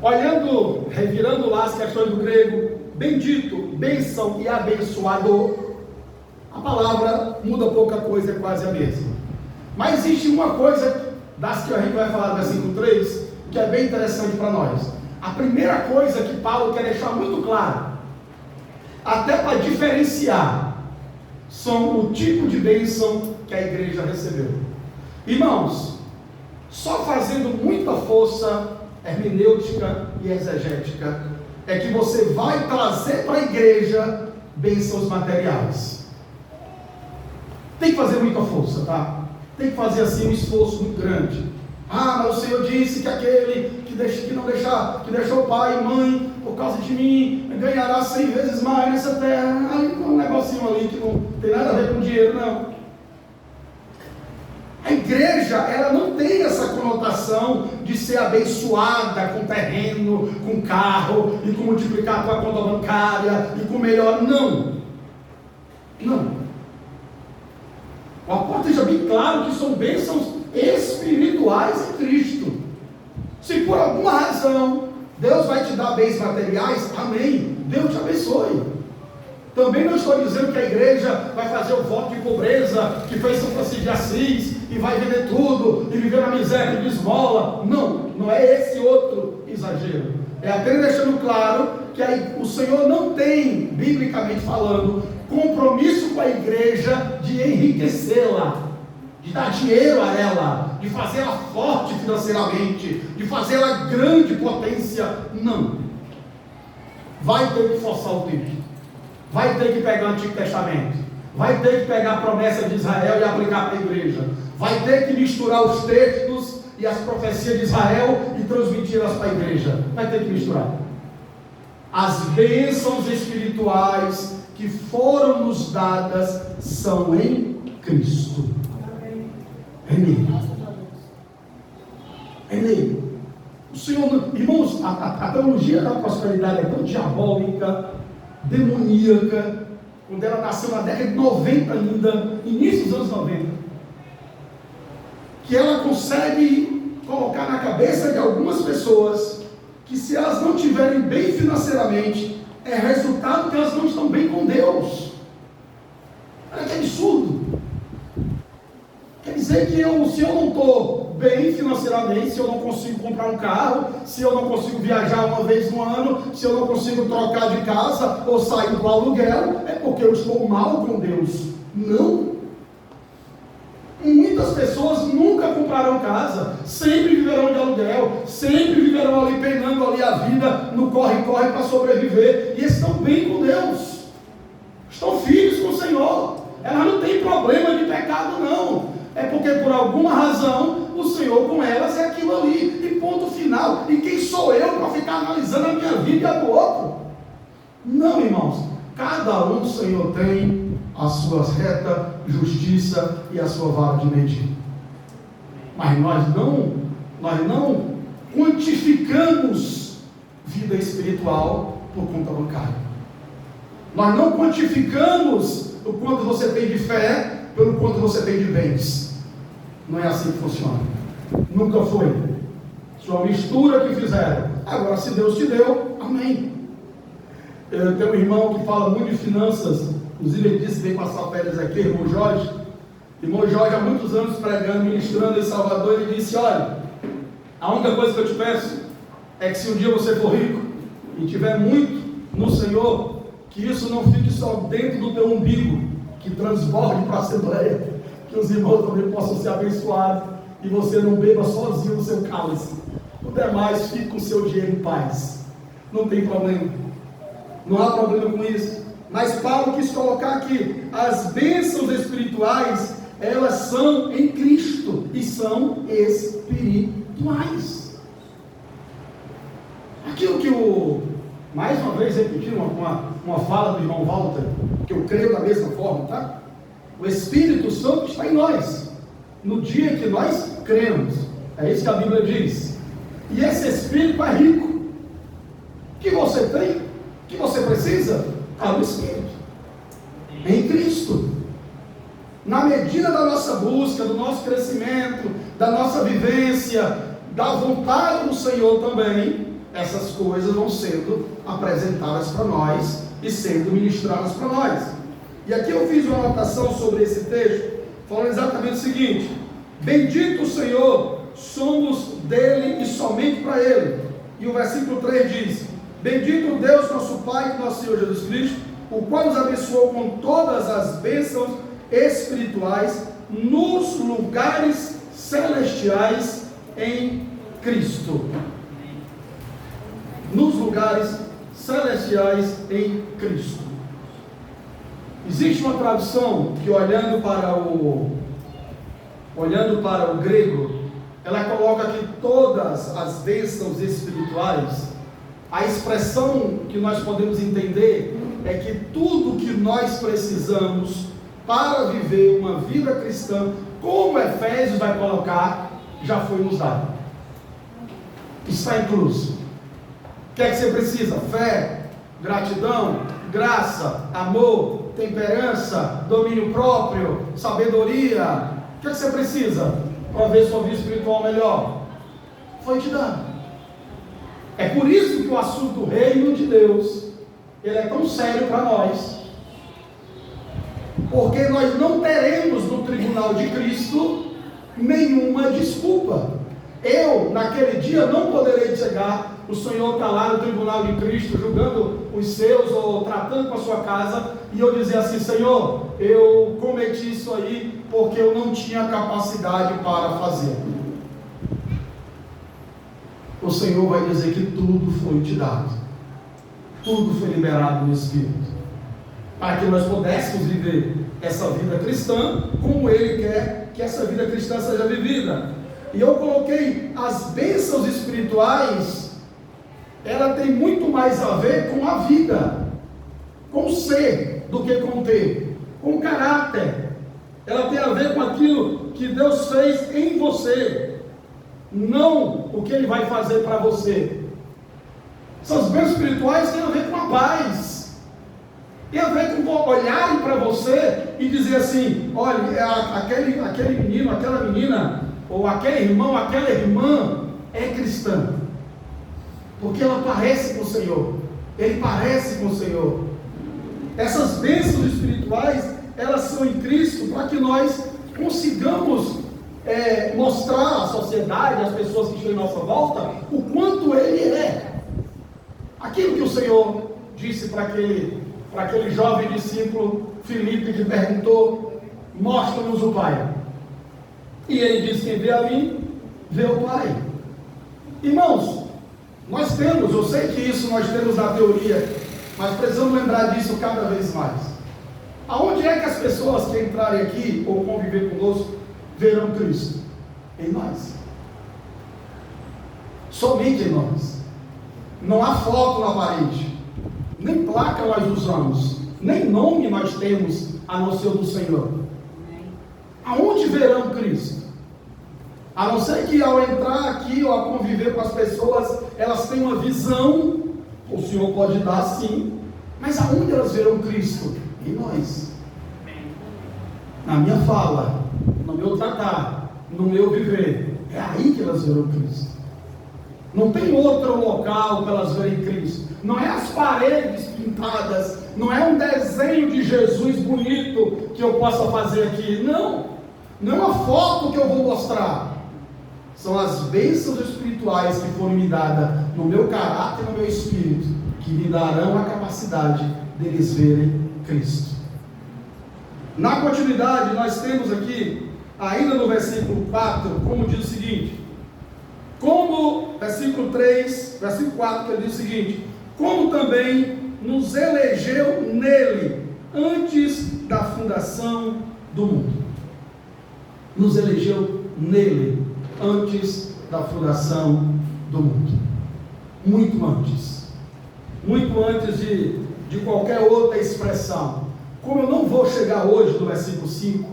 [SPEAKER 4] Olhando, revirando lá as questões do grego, bendito, bênção e abençoador, a palavra muda pouca coisa, é quase a mesma. Mas existe uma coisa das que a gente vai falar no versículo 3, que é bem interessante para nós. A primeira coisa que Paulo quer deixar muito claro, até para diferenciar, são o tipo de bênção que a igreja recebeu. Irmãos, só fazendo muita força hermenêutica e exegética é que você vai trazer para a igreja bênçãos materiais. Tem que fazer muita força, tá? Tem que fazer assim um esforço muito grande. Ah, mas o Senhor disse que aquele que deixou pai e mãe por causa de mim ganhará 100 vezes mais nessa terra. Aí um negocinho ali que não tem nada a ver com dinheiro, não. A igreja, ela não tem essa conotação de ser abençoada com terreno, com carro, e com multiplicar a tua conta bancária, e com melhor. Não. Não. O apóstolo deixa bem claro que são bênçãos espirituais em Cristo. Se por alguma razão Deus vai te dar bens materiais, amém, Deus te abençoe. Também não estou dizendo que a igreja vai fazer o voto de pobreza que fez São Francisco de Assis, e vai vender tudo e viver na miséria de esmola. Não, não é esse outro exagero. É apenas deixando claro que o Senhor não tem, biblicamente falando, compromisso com a igreja de enriquecê-la, de dar dinheiro a ela, de fazê-la forte financeiramente, de fazê-la grande potência. Não. Vai ter que forçar o tempo, vai ter que pegar o Antigo Testamento, vai ter que pegar a promessa de Israel e aplicar para a igreja, vai ter que misturar os textos e as profecias de Israel e transmiti-las para a igreja. Vai ter que misturar. As bênçãos espirituais que foram nos dadas são em Cristo. É nele. É nele. O Senhor, irmãos, a teologia da prosperidade é tão diabólica, demoníaca, quando ela nasceu na década de 90 ainda, início dos anos 90, que ela consegue colocar na cabeça de algumas pessoas que se elas não estiverem bem financeiramente, é resultado que elas não estão bem com Deus. Olha que absurdo. Quer dizer que se eu não estou bem financeiramente, se eu não consigo comprar um carro, se eu não consigo viajar uma vez no ano, se eu não consigo trocar de casa ou sair do aluguel, é porque eu estou mal com Deus. Não. Muitas pessoas nunca comprarão casa, sempre viverão de aluguel, sempre viverão ali penando ali a vida, no corre-corre para sobreviver, e estão bem com Deus, estão firmes com o Senhor. Elas não têm problema de pecado, não. É porque por alguma razão o Senhor com elas é aquilo ali, e ponto final. E quem sou eu para ficar analisando a minha vida e a do outro? Não, irmãos. Cada um, o Senhor tem a sua reta justiça e a sua vara de medir. Mas nós não quantificamos vida espiritual por conta bancária. Nós não quantificamos o quanto você tem de fé pelo quanto você tem de bens. Não é assim que funciona. Nunca foi. Isso é uma mistura que fizeram. Agora, se Deus te deu, amém. Eu tenho um irmão que fala muito de finanças. Inclusive ele disse que veio passar férias aqui, irmão Jorge. Irmão Jorge, há muitos anos pregando, ministrando em Salvador, ele disse: olha, a única coisa que eu te peço é que se um dia você for rico e tiver muito no Senhor, que isso não fique só dentro do teu umbigo, que transborde para a Assembleia, que os irmãos também possam ser abençoados e você não beba sozinho no seu cálice. O demais, fique com o seu dinheiro em paz. Não tem problema. Não há problema com isso. Mas Paulo quis colocar aqui: as bênçãos espirituais, elas são em Cristo e são espirituais. Aquilo que mais uma vez repetir uma fala do irmão Walter, que eu creio da mesma forma, tá? O Espírito Santo está em nós, no dia que nós cremos. É isso que a Bíblia diz. E esse Espírito é rico. O que você tem? O que você precisa? Está no Espírito, em Cristo. Na medida da nossa busca, do nosso crescimento, da nossa vivência, da vontade do Senhor também, essas coisas vão sendo apresentadas para nós e sendo ministradas para nós. E aqui eu fiz uma anotação sobre esse texto, falando exatamente o seguinte: bendito o Senhor, somos dele e somente para ele. E o versículo 3 diz: bendito Deus nosso Pai e nosso Senhor Jesus Cristo, o qual nos abençoou com todas as bênçãos espirituais nos lugares celestiais em Cristo. Nos lugares celestiais em Cristo. Existe uma tradução que, olhando para o grego, ela coloca aqui todas as bênçãos espirituais. A expressão que nós podemos entender é que tudo que nós precisamos para viver uma vida cristã, como Efésios vai colocar, já foi nos dado. Está incluso. O que é que você precisa? Fé, gratidão, graça, amor, temperança, domínio próprio, sabedoria. O que é que você precisa para ver sua vida espiritual melhor? Foi te dado. É por isso que o assunto do reino de Deus, ele é tão sério para nós, porque nós não teremos no tribunal de Cristo nenhuma desculpa. Eu, naquele dia, não poderei chegar, o Senhor está lá no tribunal de Cristo, julgando os seus, ou tratando com a sua casa, e eu dizer assim: Senhor, eu cometi isso aí, porque eu não tinha capacidade para fazer. O Senhor vai dizer que tudo foi te dado, tudo foi liberado no Espírito, para que nós pudéssemos viver essa vida cristã, como Ele quer que essa vida cristã seja vivida. E eu coloquei as bênçãos espirituais, ela tem muito mais a ver com a vida, com o ser, do que com o ter, com o caráter. Ela tem a ver com aquilo que Deus fez em você, não o que Ele vai fazer para você. Essas bênçãos espirituais têm a ver com a paz, tem a ver com olharem para você e dizer assim: olha, aquele menino, aquela menina, ou aquele irmão, aquela irmã é cristã, porque ela parece com o Senhor, ele parece com o Senhor. Essas bênçãos espirituais, elas são em Cristo, para que nós consigamos mostrar à sociedade, às pessoas que estão em nossa volta, o quanto Ele é. Aquilo que o Senhor disse para aquele jovem discípulo Filipe, que perguntou: mostra-nos o Pai. E ele disse: quem vê a mim, vê o Pai. Irmãos, nós temos, eu sei que isso nós temos na teoria, mas precisamos lembrar disso cada vez mais. Aonde é que as pessoas que entrarem aqui, ou conviver conosco, verão Cristo? Em nós. Somente em nós. Não há foto na parede, nem placa nós usamos, nem nome nós temos, a não ser do Senhor. Aonde verão Cristo? A não ser que ao entrar aqui ou a conviver com as pessoas, elas têm uma visão, o Senhor pode dar sim, mas aonde elas verão Cristo? Em nós. Na minha fala, no meu tratar, no meu viver, é aí que elas verão Cristo. Não tem outro local para elas verem Cristo. Não é as paredes pintadas, não é um desenho de Jesus bonito que eu possa fazer aqui, não é uma foto que eu vou mostrar. São as bênçãos espirituais que foram me dadas no meu caráter e no meu espírito, que me darão a capacidade deles verem Cristo. Na continuidade, nós temos aqui, ainda no versículo 4, como diz o seguinte: versículo 4, que ele diz o seguinte: como também nos elegeu nele, antes da fundação do mundo. Nos elegeu nele, antes da fundação do mundo. Muito antes de qualquer outra expressão. Como eu não vou chegar hoje no versículo 5,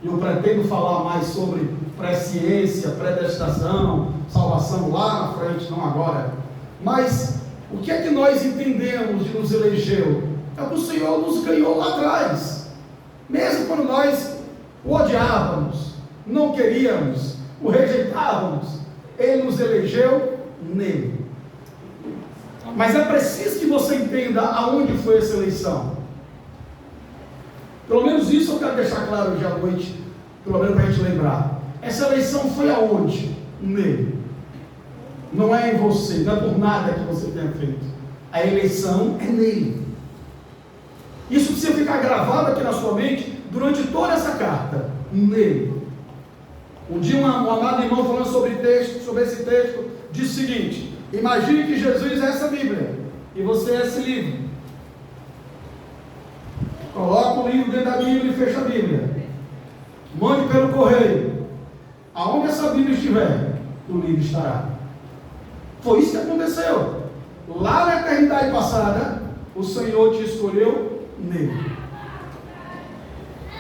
[SPEAKER 4] e eu pretendo falar mais sobre presciência, predestinação, salvação lá na frente, não agora. Mas o que é que nós entendemos de nos elegeu? É que o Senhor nos ganhou lá atrás. Mesmo quando nós o odiávamos, não queríamos, o rejeitávamos, Ele nos elegeu nele. Mas é preciso que você entenda aonde foi essa eleição. Pelo menos isso eu quero deixar claro hoje à noite, pelo menos para a gente lembrar. Essa eleição foi aonde? Nele. Não é em você, não é por nada que você tenha feito. A eleição é nele. Isso precisa ficar gravado aqui na sua mente durante toda essa carta. Nele. Um dia um amado irmão falando sobre esse texto, disse o seguinte: imagine que Jesus é essa Bíblia e você é esse livro. Coloca o livro dentro da Bíblia e fecha a Bíblia. Mande pelo correio. Aonde essa Bíblia estiver, o livro estará. Foi isso que aconteceu. Lá na eternidade passada, o Senhor te escolheu nele.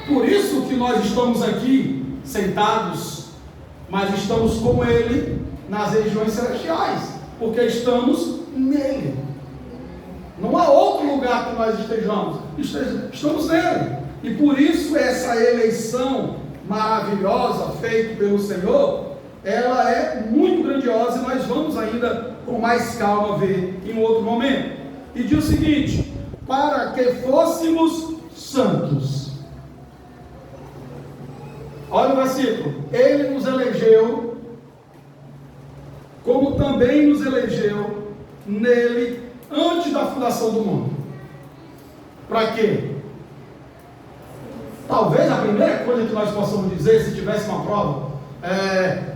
[SPEAKER 4] Por isso que nós estamos aqui sentados, mas estamos com Ele nas regiões celestiais, porque estamos nele. Não há outro lugar que nós estamos nele. E por isso essa eleição maravilhosa feita pelo Senhor, ela é muito grandiosa, e nós vamos ainda com mais calma ver em outro momento. E diz o seguinte: para que fôssemos santos. Olha o versículo: Ele nos elegeu, como também nos elegeu nele antes da fundação do mundo. Para quê? Talvez a primeira coisa que nós possamos dizer, se tivesse uma prova,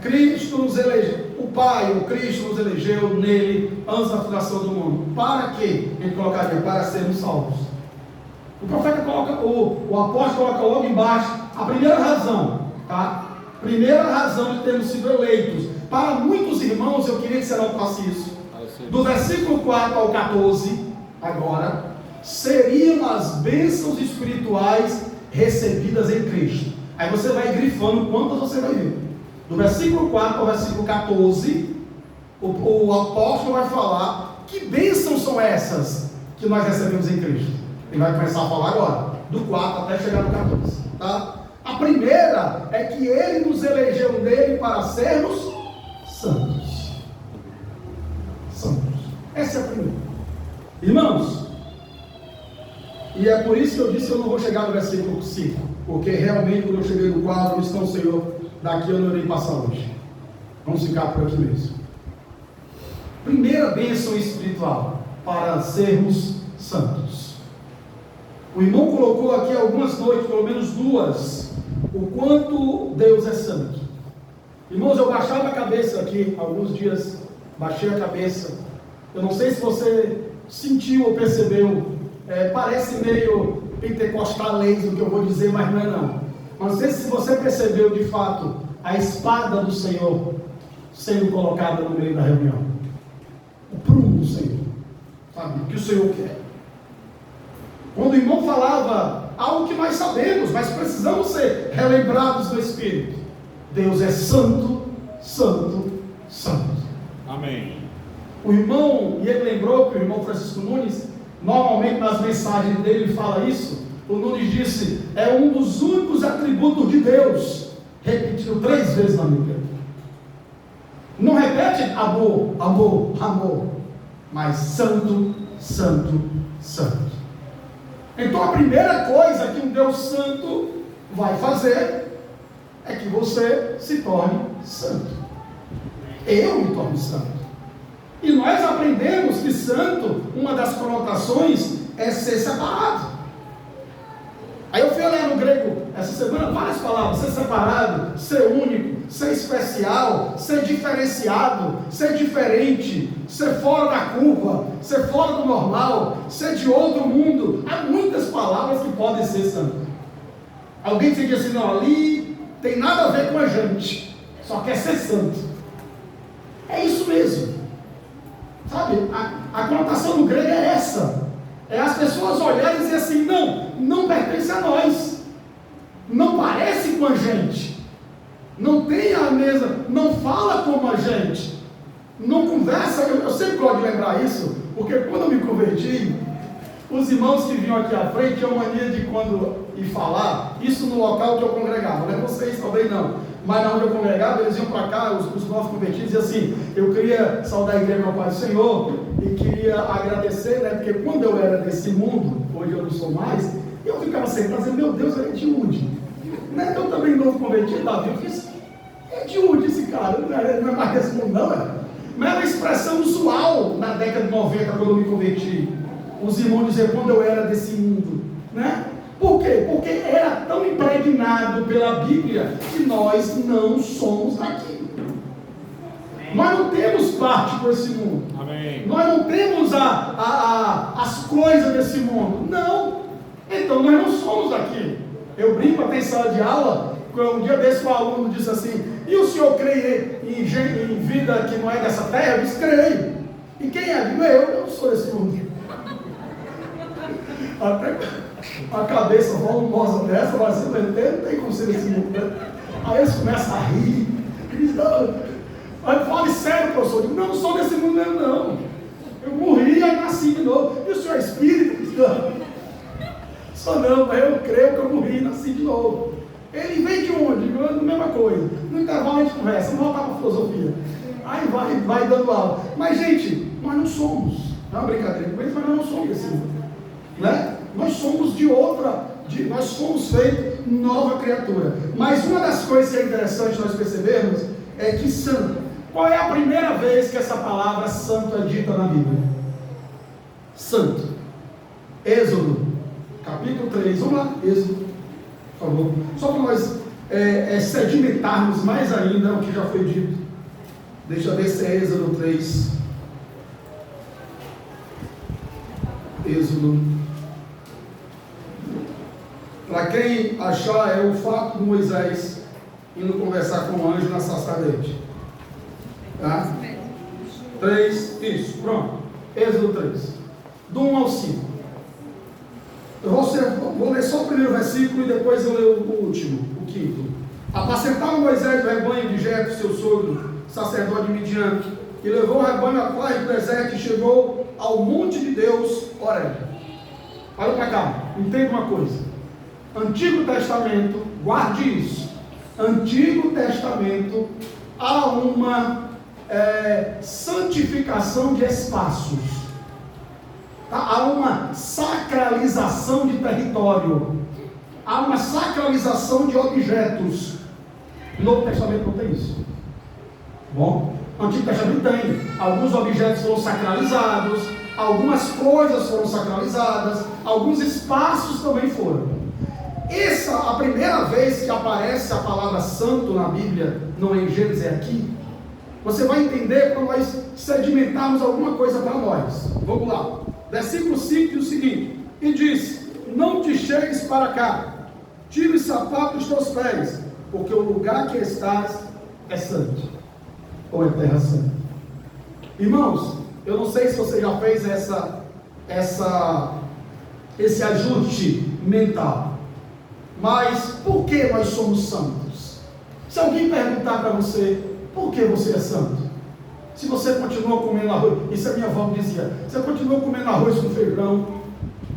[SPEAKER 4] Cristo nos elegeu, o Pai, o Cristo nos elegeu nele antes da fundação do mundo. Para quê? Ele colocaria para sermos salvos. O profeta coloca, o apóstolo coloca logo embaixo a primeira razão, tá? Primeira razão de termos sido eleitos. Para muitos irmãos, eu queria que você anotasse isso. Do versículo 4 ao 14, agora, seriam as bênçãos espirituais recebidas em Cristo. Aí você vai grifando quantas você vai ver. Do versículo 4 ao versículo 14, o apóstolo vai falar que bênçãos são essas que nós recebemos em Cristo. Ele vai começar a falar agora, do 4 até chegar no 14, tá? A primeira é que ele nos elegeu nele para sermos santos. Santos. Essa é a primeira. Irmãos, e é por isso que eu disse que eu não vou chegar no versículo 5, porque realmente quando eu cheguei no 4, eu disse, não, Senhor, daqui eu não irei passar hoje. Vamos ficar por aqui mesmo. Primeira bênção espiritual, para sermos santos. O irmão colocou aqui algumas noites, pelo menos duas, o quanto Deus é santo. Irmãos, eu baixava a cabeça aqui, alguns dias, baixei a cabeça. Eu não sei se você sentiu ou percebeu, parece meio pentecostalês o que eu vou dizer, mas não é não. Não sei se você percebeu de fato a espada do Senhor sendo colocada no meio da reunião. O prumo do Senhor, sabe? O que o Senhor quer. Quando o irmão falava algo que nós sabemos, mas precisamos ser relembrados do Espírito. Deus é santo, santo, santo.
[SPEAKER 2] Amém.
[SPEAKER 4] O irmão, e ele lembrou que o irmão Francisco Nunes, normalmente nas mensagens dele ele fala isso. O Nunes disse, é um dos únicos atributos de Deus, repetido 3 vezes na Bíblia. Não repete amor, amor, amor, mas santo, santo, santo. Então a primeira coisa que um Deus santo vai fazer é que você se torne santo. Eu me torno santo. E nós aprendemos que santo, uma das conotações é ser separado. Aí eu fui olhar no grego essa semana várias palavras: ser separado, ser único, ser especial, ser diferenciado, ser diferente, ser fora da curva, ser fora do normal, ser de outro mundo. Há muitas palavras que podem ser santo. Alguém diz assim, não, ali tem nada a ver com a gente, só quer ser santo. É isso mesmo. Sabe, a conotação do grego é essa. É as pessoas olharem e dizer assim, não pertence a nós, não parece com a gente, não tem a mesma, não fala como a gente, não conversa. Eu sempre gosto de lembrar isso, porque quando eu me converti, os irmãos que vinham aqui à frente tinham mania de quando ir falar, isso no local que eu congregava, não é vocês talvez não, mas na onde eu congregava, eles iam para cá, os novos convertidos, e assim, eu queria saudar a igreja, meu Pai do Senhor, e queria agradecer, né, porque quando eu era desse mundo, hoje eu não sou mais, eu ficava sentado dizendo, meu Deus, ele é de onde? Né? Eu também novo convertido, Davi, eu disse, é de onde esse cara? Não é mais desse mundo não, mas era uma expressão usual na década de 90, quando eu me converti. Os irmãos diziam, quando eu era desse mundo, né? Por quê? Porque era tão impregnado pela Bíblia que nós não somos daqui. Nós não temos parte com esse mundo.
[SPEAKER 2] Amém.
[SPEAKER 4] Nós não temos as coisas desse mundo. Não. Então nós não somos daqui. Eu brinco até em sala de aula. Um dia desse um aluno disse assim, e o senhor crê em vida que não é dessa terra? Eu disse, creio. E quem é? Eu não sou desse mundo. Até a cabeça volumosa dessa, vai se meter, não tem como ser desse mundo, né? Aí eles começam a rir. Eles não. Aí fale sério, professor. Eu digo, não sou desse mundo mesmo, não. Eu morri e nasci de novo. E o senhor é espírita? Não. Só não, mas eu creio que eu morri e nasci de novo. Ele vem de onde? A mesma coisa. No intervalo a gente conversa, vamos voltar para a filosofia. Aí vai dando aula. Mas, gente, nós não somos. Não é uma brincadeira com eles, mas nós não somos desse mundo. Né? Nós somos de outra, nós somos feitos, nova criatura. Mas uma das coisas que é interessante nós percebermos é que santo. Qual é a primeira vez que essa palavra santo é dita na Bíblia? Santo. Êxodo, capítulo 3. Vamos lá, Êxodo, por favor. Só para nós sedimentarmos mais ainda o que já foi dito. Deixa eu ver se é Êxodo 3. Êxodo. Para quem achar, é o fato de Moisés indo conversar com o anjo na sarça ardente. Tá? 3, isso, pronto. Êxodo 3. Do 1 ao 5. Eu vou ler só o primeiro versículo e depois eu leio o último, o quinto. Apacentava Moisés o rebanho de Jetro, seu sogro, sacerdote de Midian, e levou o rebanho à parte do deserto e chegou ao monte de Deus, Horebe. Olha para cá, entenda uma coisa. Antigo Testamento, guarde isso. Antigo Testamento, há uma santificação de espaços. Tá? Há uma sacralização de território. Há uma sacralização de objetos. No Novo Testamento não tem isso. Bom, no Antigo Testamento tem. Alguns objetos foram sacralizados, algumas coisas foram sacralizadas, alguns espaços também foram. Essa, a primeira vez que aparece a palavra santo na Bíblia, não é em Gênesis, é aqui. Você vai entender para nós sedimentarmos alguma coisa para nós. Vamos lá. Versículo 5 diz o seguinte: e disse: não te chegues para cá, tire o sapato dos teus pés, porque o lugar que estás é santo, ou é terra santa. Irmãos, eu não sei se você já fez esse ajuste mental, mas por que nós somos santos? Se alguém perguntar para você, por que você é santo? Se você continua comendo arroz, isso a minha avó dizia, você continua comendo arroz com feijão,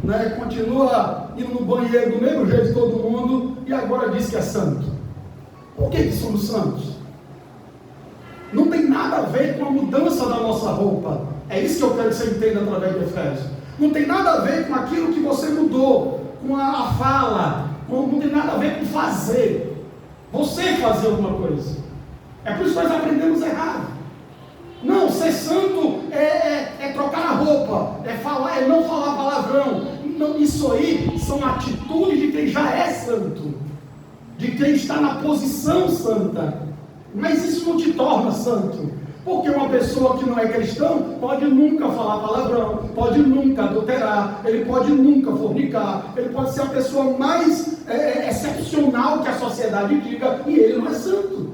[SPEAKER 4] né? Continua indo no banheiro do mesmo jeito de todo mundo, e agora diz que é santo. Por que somos santos? Não tem nada a ver com a mudança da nossa roupa. É isso que eu quero que você entenda através de Efésios. Não tem nada a ver com aquilo que você mudou, com a fala, não tem nada a ver com fazer. Você fazer alguma coisa. É por isso que nós aprendemos errado. Não, ser santo é trocar a roupa, é não falar palavrão. Não, isso aí são atitudes de quem já é santo, de quem está na posição santa. Mas isso não te torna santo, porque uma pessoa que não é cristão pode nunca falar palavrão, pode nunca adulterar, ele pode nunca fornicar, ele pode ser a pessoa mais excepcional que a sociedade diga, e ele não é santo.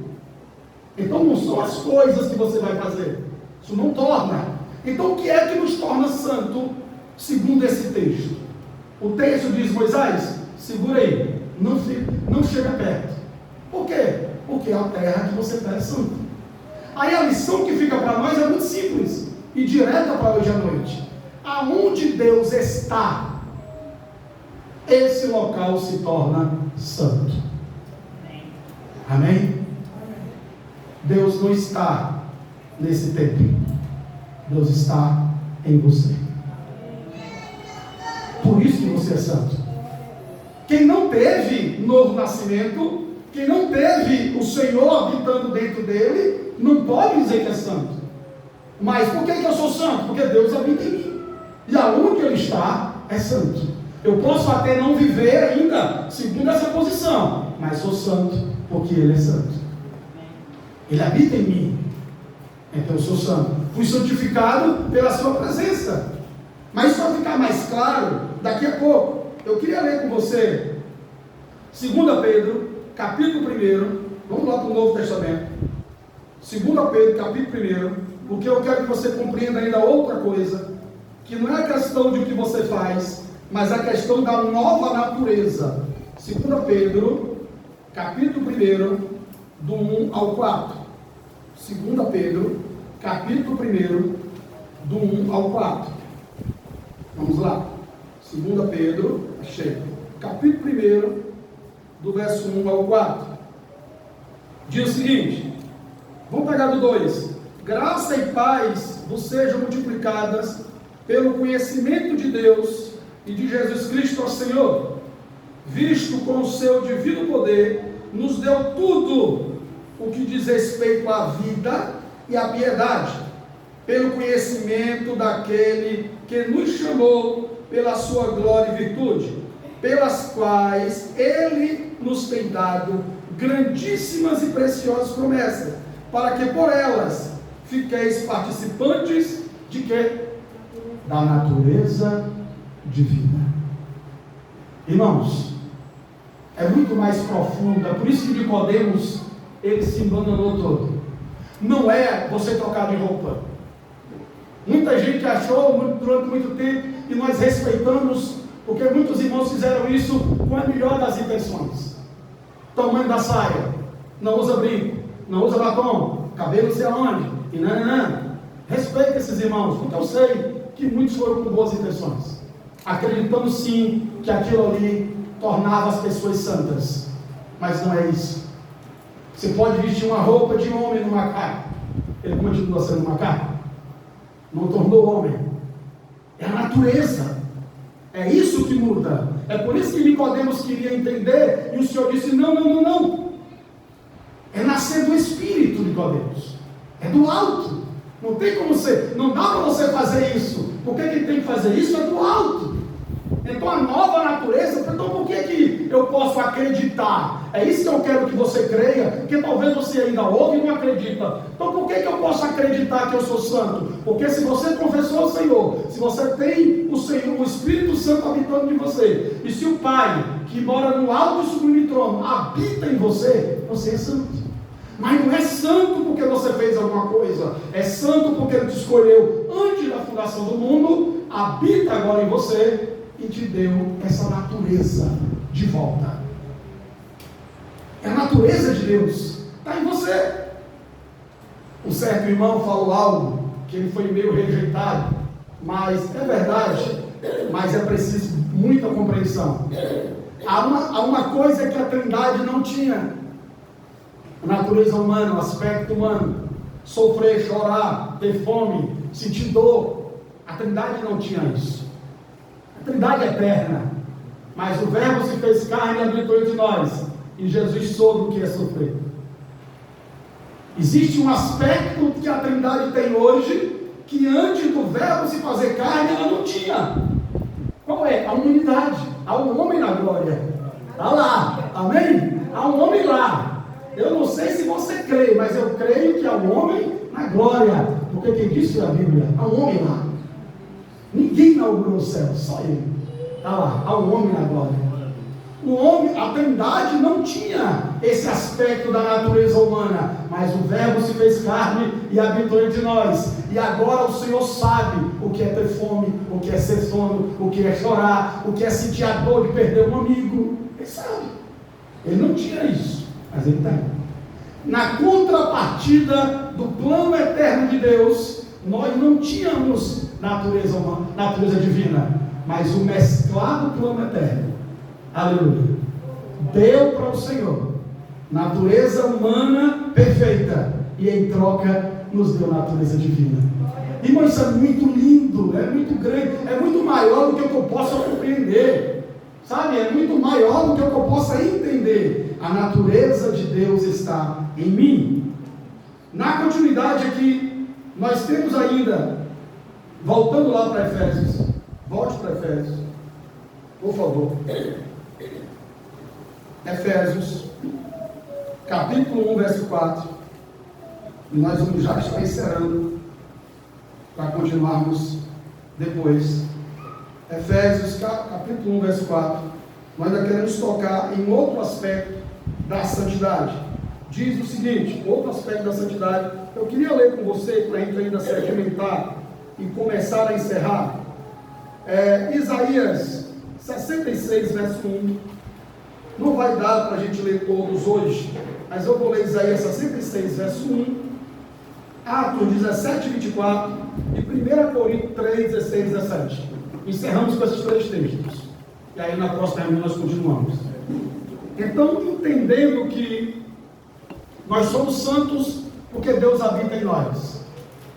[SPEAKER 4] Então não são as coisas que você vai fazer, isso não torna. Então o que é que nos torna santo, segundo esse texto? O texto diz: Moisés, segura aí, não chega perto. Por quê? Porque é a terra que você está é santa. Aí a lição que fica para nós é muito simples e direta para hoje à noite. Aonde Deus está, esse local se torna santo. Amém? Deus não está nesse templo, Deus está em você. Por isso que você é santo. Quem não teve novo nascimento, quem não teve o Senhor habitando dentro dele, não pode dizer que é santo. Mas por que eu sou santo? Porque Deus habita em mim, e aonde Ele está é santo. Eu posso até não viver ainda segundo essa posição, mas sou santo porque Ele é santo. Ele habita em mim, então eu sou santo. Fui santificado pela sua presença. Mas para ficar mais claro, daqui a pouco, eu queria ler com você 2 Pedro, capítulo 1, vamos lá para o Novo Testamento. 2 Pedro, capítulo 1, porque eu quero que você compreenda ainda outra coisa, que não é a questão de o que você faz, mas a questão da nova natureza. 2 Pedro, capítulo 1, do 1 ao 4. 2 Pedro, capítulo 1, do 1 ao 4. Vamos lá. 2 Pedro, achei. Capítulo 1, do verso 1 ao 4. Diz o seguinte, vamos pegar do 2. Graça e paz vos sejam multiplicadas pelo conhecimento de Deus e de Jesus Cristo, nosso Senhor. visto com o seu divino poder, nos deu tudo o que diz respeito à vida e à piedade, pelo conhecimento daquele que nos chamou pela sua glória e virtude, pelas quais ele nos tem dado grandíssimas e preciosas promessas, para que por elas fiqueis participantes de quê? Da natureza divina. Irmãos, é muito mais profunda, por isso que Nicodemos, ele se embananou todo. Não é você trocar de roupa. Muita gente achou durante muito tempo, e nós respeitamos, porque muitos irmãos fizeram isso com a melhor das intenções. Tamanho da saia, não usa brinco, não usa batom, cabelo não sei aonde, e não. Respeita esses irmãos, porque eu sei que muitos foram com boas intenções, acreditando sim que aquilo ali tornava as pessoas santas, mas não é isso. Você pode vestir uma roupa de homem no macaco, ele continua sendo macaco, não tornou homem, é a natureza, é isso que muda. É por isso que Nicodemos queria entender, e o Senhor disse: não, é nascer do Espírito, Nicodemos, é do alto, não tem como ser, não dá para você fazer isso, porque quem tem que fazer isso é do alto. Então a nova natureza, então por que eu posso acreditar? É isso que eu quero que você creia, porque talvez você ainda ouve e não acredita. Então por que eu posso acreditar que eu sou santo? Porque se você confessou o Senhor, se você tem o Senhor, o Espírito Santo habitando em você, e se o Pai, que mora no alto e sublime trono, habita em você, você é santo. Mas não é santo porque você fez alguma coisa, é santo porque Ele te escolheu antes da fundação do mundo, habita agora em você e te deu essa natureza de volta. É a natureza de Deus, está em você. Um certo irmão falou algo que ele foi meio rejeitado, mas é verdade, mas é preciso muita compreensão. Há uma coisa que a Trindade não tinha: a natureza humana, o aspecto humano, sofrer, chorar, ter fome, sentir dor. A Trindade não tinha isso. A Trindade é eterna, mas o Verbo se fez carne e habitou entre nós, e Jesus soube o que é sofrer. Existe um aspecto que a Trindade tem hoje, que antes do Verbo se fazer carne, ela não tinha. Qual é? A humanidade. Há um homem na glória. Está lá, amém? Há um homem lá. Eu não sei se você crê, mas eu creio que há um homem na glória, porque quem disse a Bíblia, há um homem lá. Ninguém inaugurou o céu, só ele. Está lá, há um homem na glória. O homem, a Trindade não tinha esse aspecto da natureza humana, mas o Verbo se fez carne e habitou entre nós. E agora o Senhor sabe o que é ter fome, o que é ser sono, o que é chorar, o que é sentir a dor de perder um amigo. Ele sabe. Ele não tinha isso, mas ele tem. Na contrapartida do plano eterno de Deus, nós não tínhamos natureza humana, natureza divina, mas o mesclado plano eterno, aleluia, deu para o Senhor natureza humana perfeita, e em troca nos deu natureza divina. Irmão, isso é muito lindo, é muito grande, é muito maior do que eu possa compreender, sabe? É muito maior do que eu possa entender. A natureza de Deus está em mim. Na continuidade aqui, nós temos ainda, voltando lá para Efésios, volte para Efésios, por favor. Efésios, capítulo 1, verso 4. E nós vamos já estar encerrando, para continuarmos depois. Efésios, capítulo 1, verso 4. Nós ainda queremos tocar em outro aspecto da santidade. Diz o seguinte, outro aspecto da santidade. Eu queria ler com você, para a gente ainda se alimentar e começar a encerrar. Isaías 66, verso 1. Não vai dar para a gente ler todos hoje, mas eu vou ler Isaías 66, verso 1, Atos 17, 24 e 1 Coríntios 3, 16, 17. Encerramos com esses três textos. E aí na próxima reunião nós continuamos. Então, entendendo que nós somos santos porque Deus habita em nós.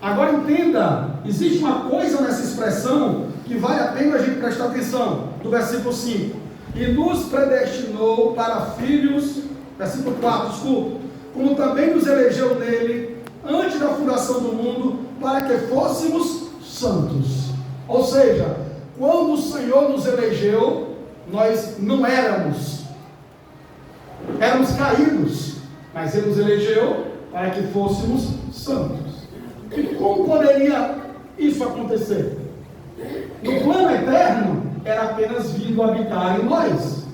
[SPEAKER 4] Agora entenda, existe uma coisa nessa expressão que vale a pena a gente prestar atenção, do versículo 5. e nos predestinou para filhos, versículo 4, desculpa, como também nos elegeu nele, antes da fundação do mundo, para que fôssemos santos. Ou seja, quando o Senhor nos elegeu, nós não éramos caídos, mas Ele nos elegeu para que fôssemos santos. E como poderia isso acontecer? No plano eterno, era apenas vindo habitar em nós,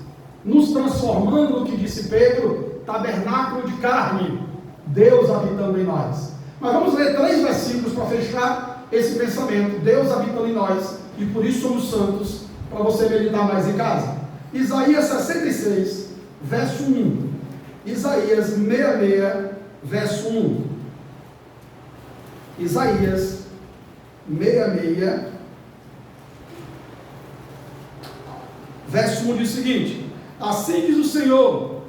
[SPEAKER 4] nos transformando, no que disse Pedro, tabernáculo de carne, Deus habitando em nós. Mas vamos ler 3 versículos para fechar esse pensamento. Deus habitando em nós, e por isso somos santos, para você meditar mais em casa. Isaías 66, verso 1. Isaías 66, verso 1. Isaías 66, verso 1 diz o seguinte: assim diz o Senhor,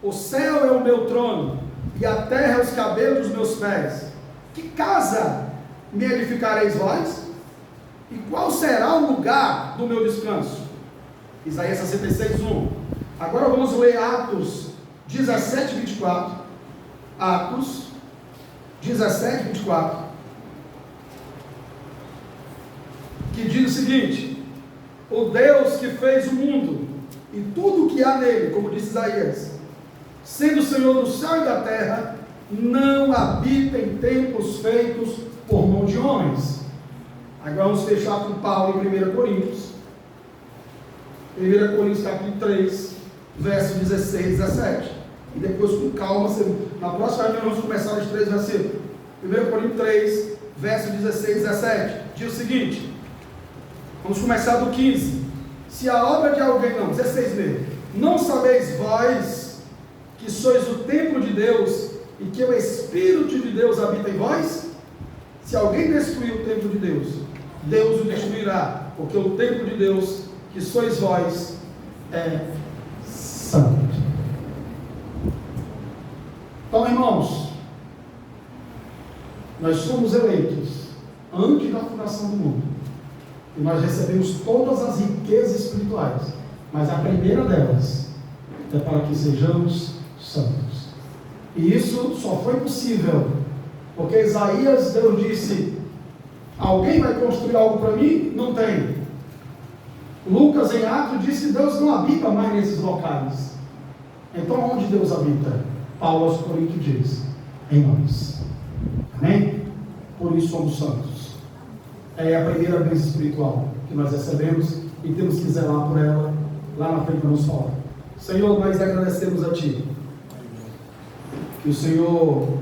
[SPEAKER 4] o céu é o meu trono, e a terra é os cabelos dos meus pés. Que casa me edificareis vós? E qual será o lugar do meu descanso? Isaías 66, 1. Agora vamos ler Atos 17, 24. Atos 17, 24. Que diz o seguinte: o Deus que fez o mundo e tudo o que há nele, como disse Isaías, sendo o Senhor do céu e da terra, não habita em templos feitos por mão de homens. Agora vamos fechar com Paulo em 1 Coríntios. 1 Coríntios capítulo 3, verso 16 e 17. E depois com calma, na próxima reunião vamos começar os 3 versículos. 1 Coríntios 3, verso 16 e 17. Diz o seguinte, vamos começar do 15. Se a obra de alguém, 16 mesmo. Não sabeis vós que sois o templo de Deus e que o Espírito de Deus habita em vós? Se alguém destruir o templo de Deus, Deus o destruirá, porque o templo de Deus, que sois vós, é santo. Então, irmãos, nós somos eleitos antes da fundação do mundo, e nós recebemos todas as riquezas espirituais, mas a primeira delas é para que sejamos santos. E isso só foi possível porque Isaías, Deus disse: alguém vai construir algo para mim? Não tem. Lucas em Atos disse que Deus não habita mais nesses locais. Então onde Deus habita? Paulo aos Coríntios diz: em nós. Amém? Por isso somos santos. É a primeira bênção espiritual que nós recebemos e temos que zelar por ela. Lá na frente vamos falar. Senhor, nós agradecemos a Ti. Que o Senhor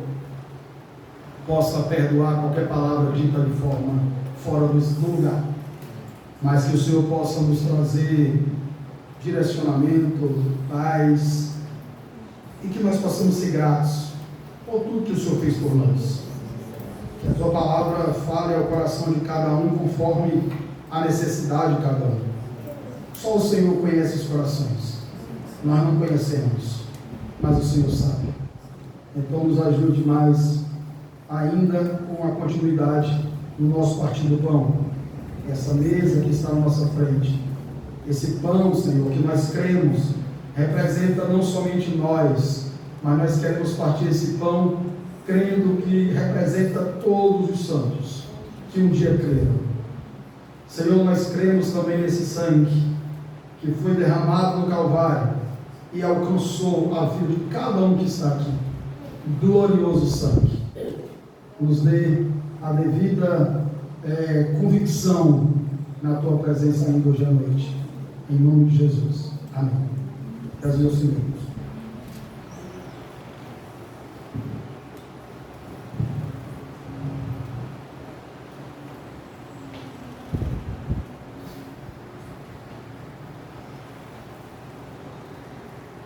[SPEAKER 4] possa perdoar qualquer palavra dita de forma fora do lugar, mas que o Senhor possa nos trazer direcionamento, paz, e que nós possamos ser gratos por tudo que o Senhor fez por nós. Que a Tua palavra fale ao coração de cada um conforme a necessidade de cada um. Só o Senhor conhece os corações, nós não conhecemos, mas o Senhor sabe. Então nos ajude mais ainda com a continuidade no nosso partir do pão, essa mesa que está na nossa frente, esse pão, Senhor, que nós cremos, representa não somente nós, mas nós queremos partir esse pão crendo que representa todos os santos que um dia creram. Senhor, nós cremos também nesse sangue que foi derramado no Calvário e alcançou a vida de cada um que está aqui. Glorioso sangue. Nos dê a devida convicção na Tua presença ainda hoje à noite. Em nome de Jesus. Amém. Deus, meu Senhor.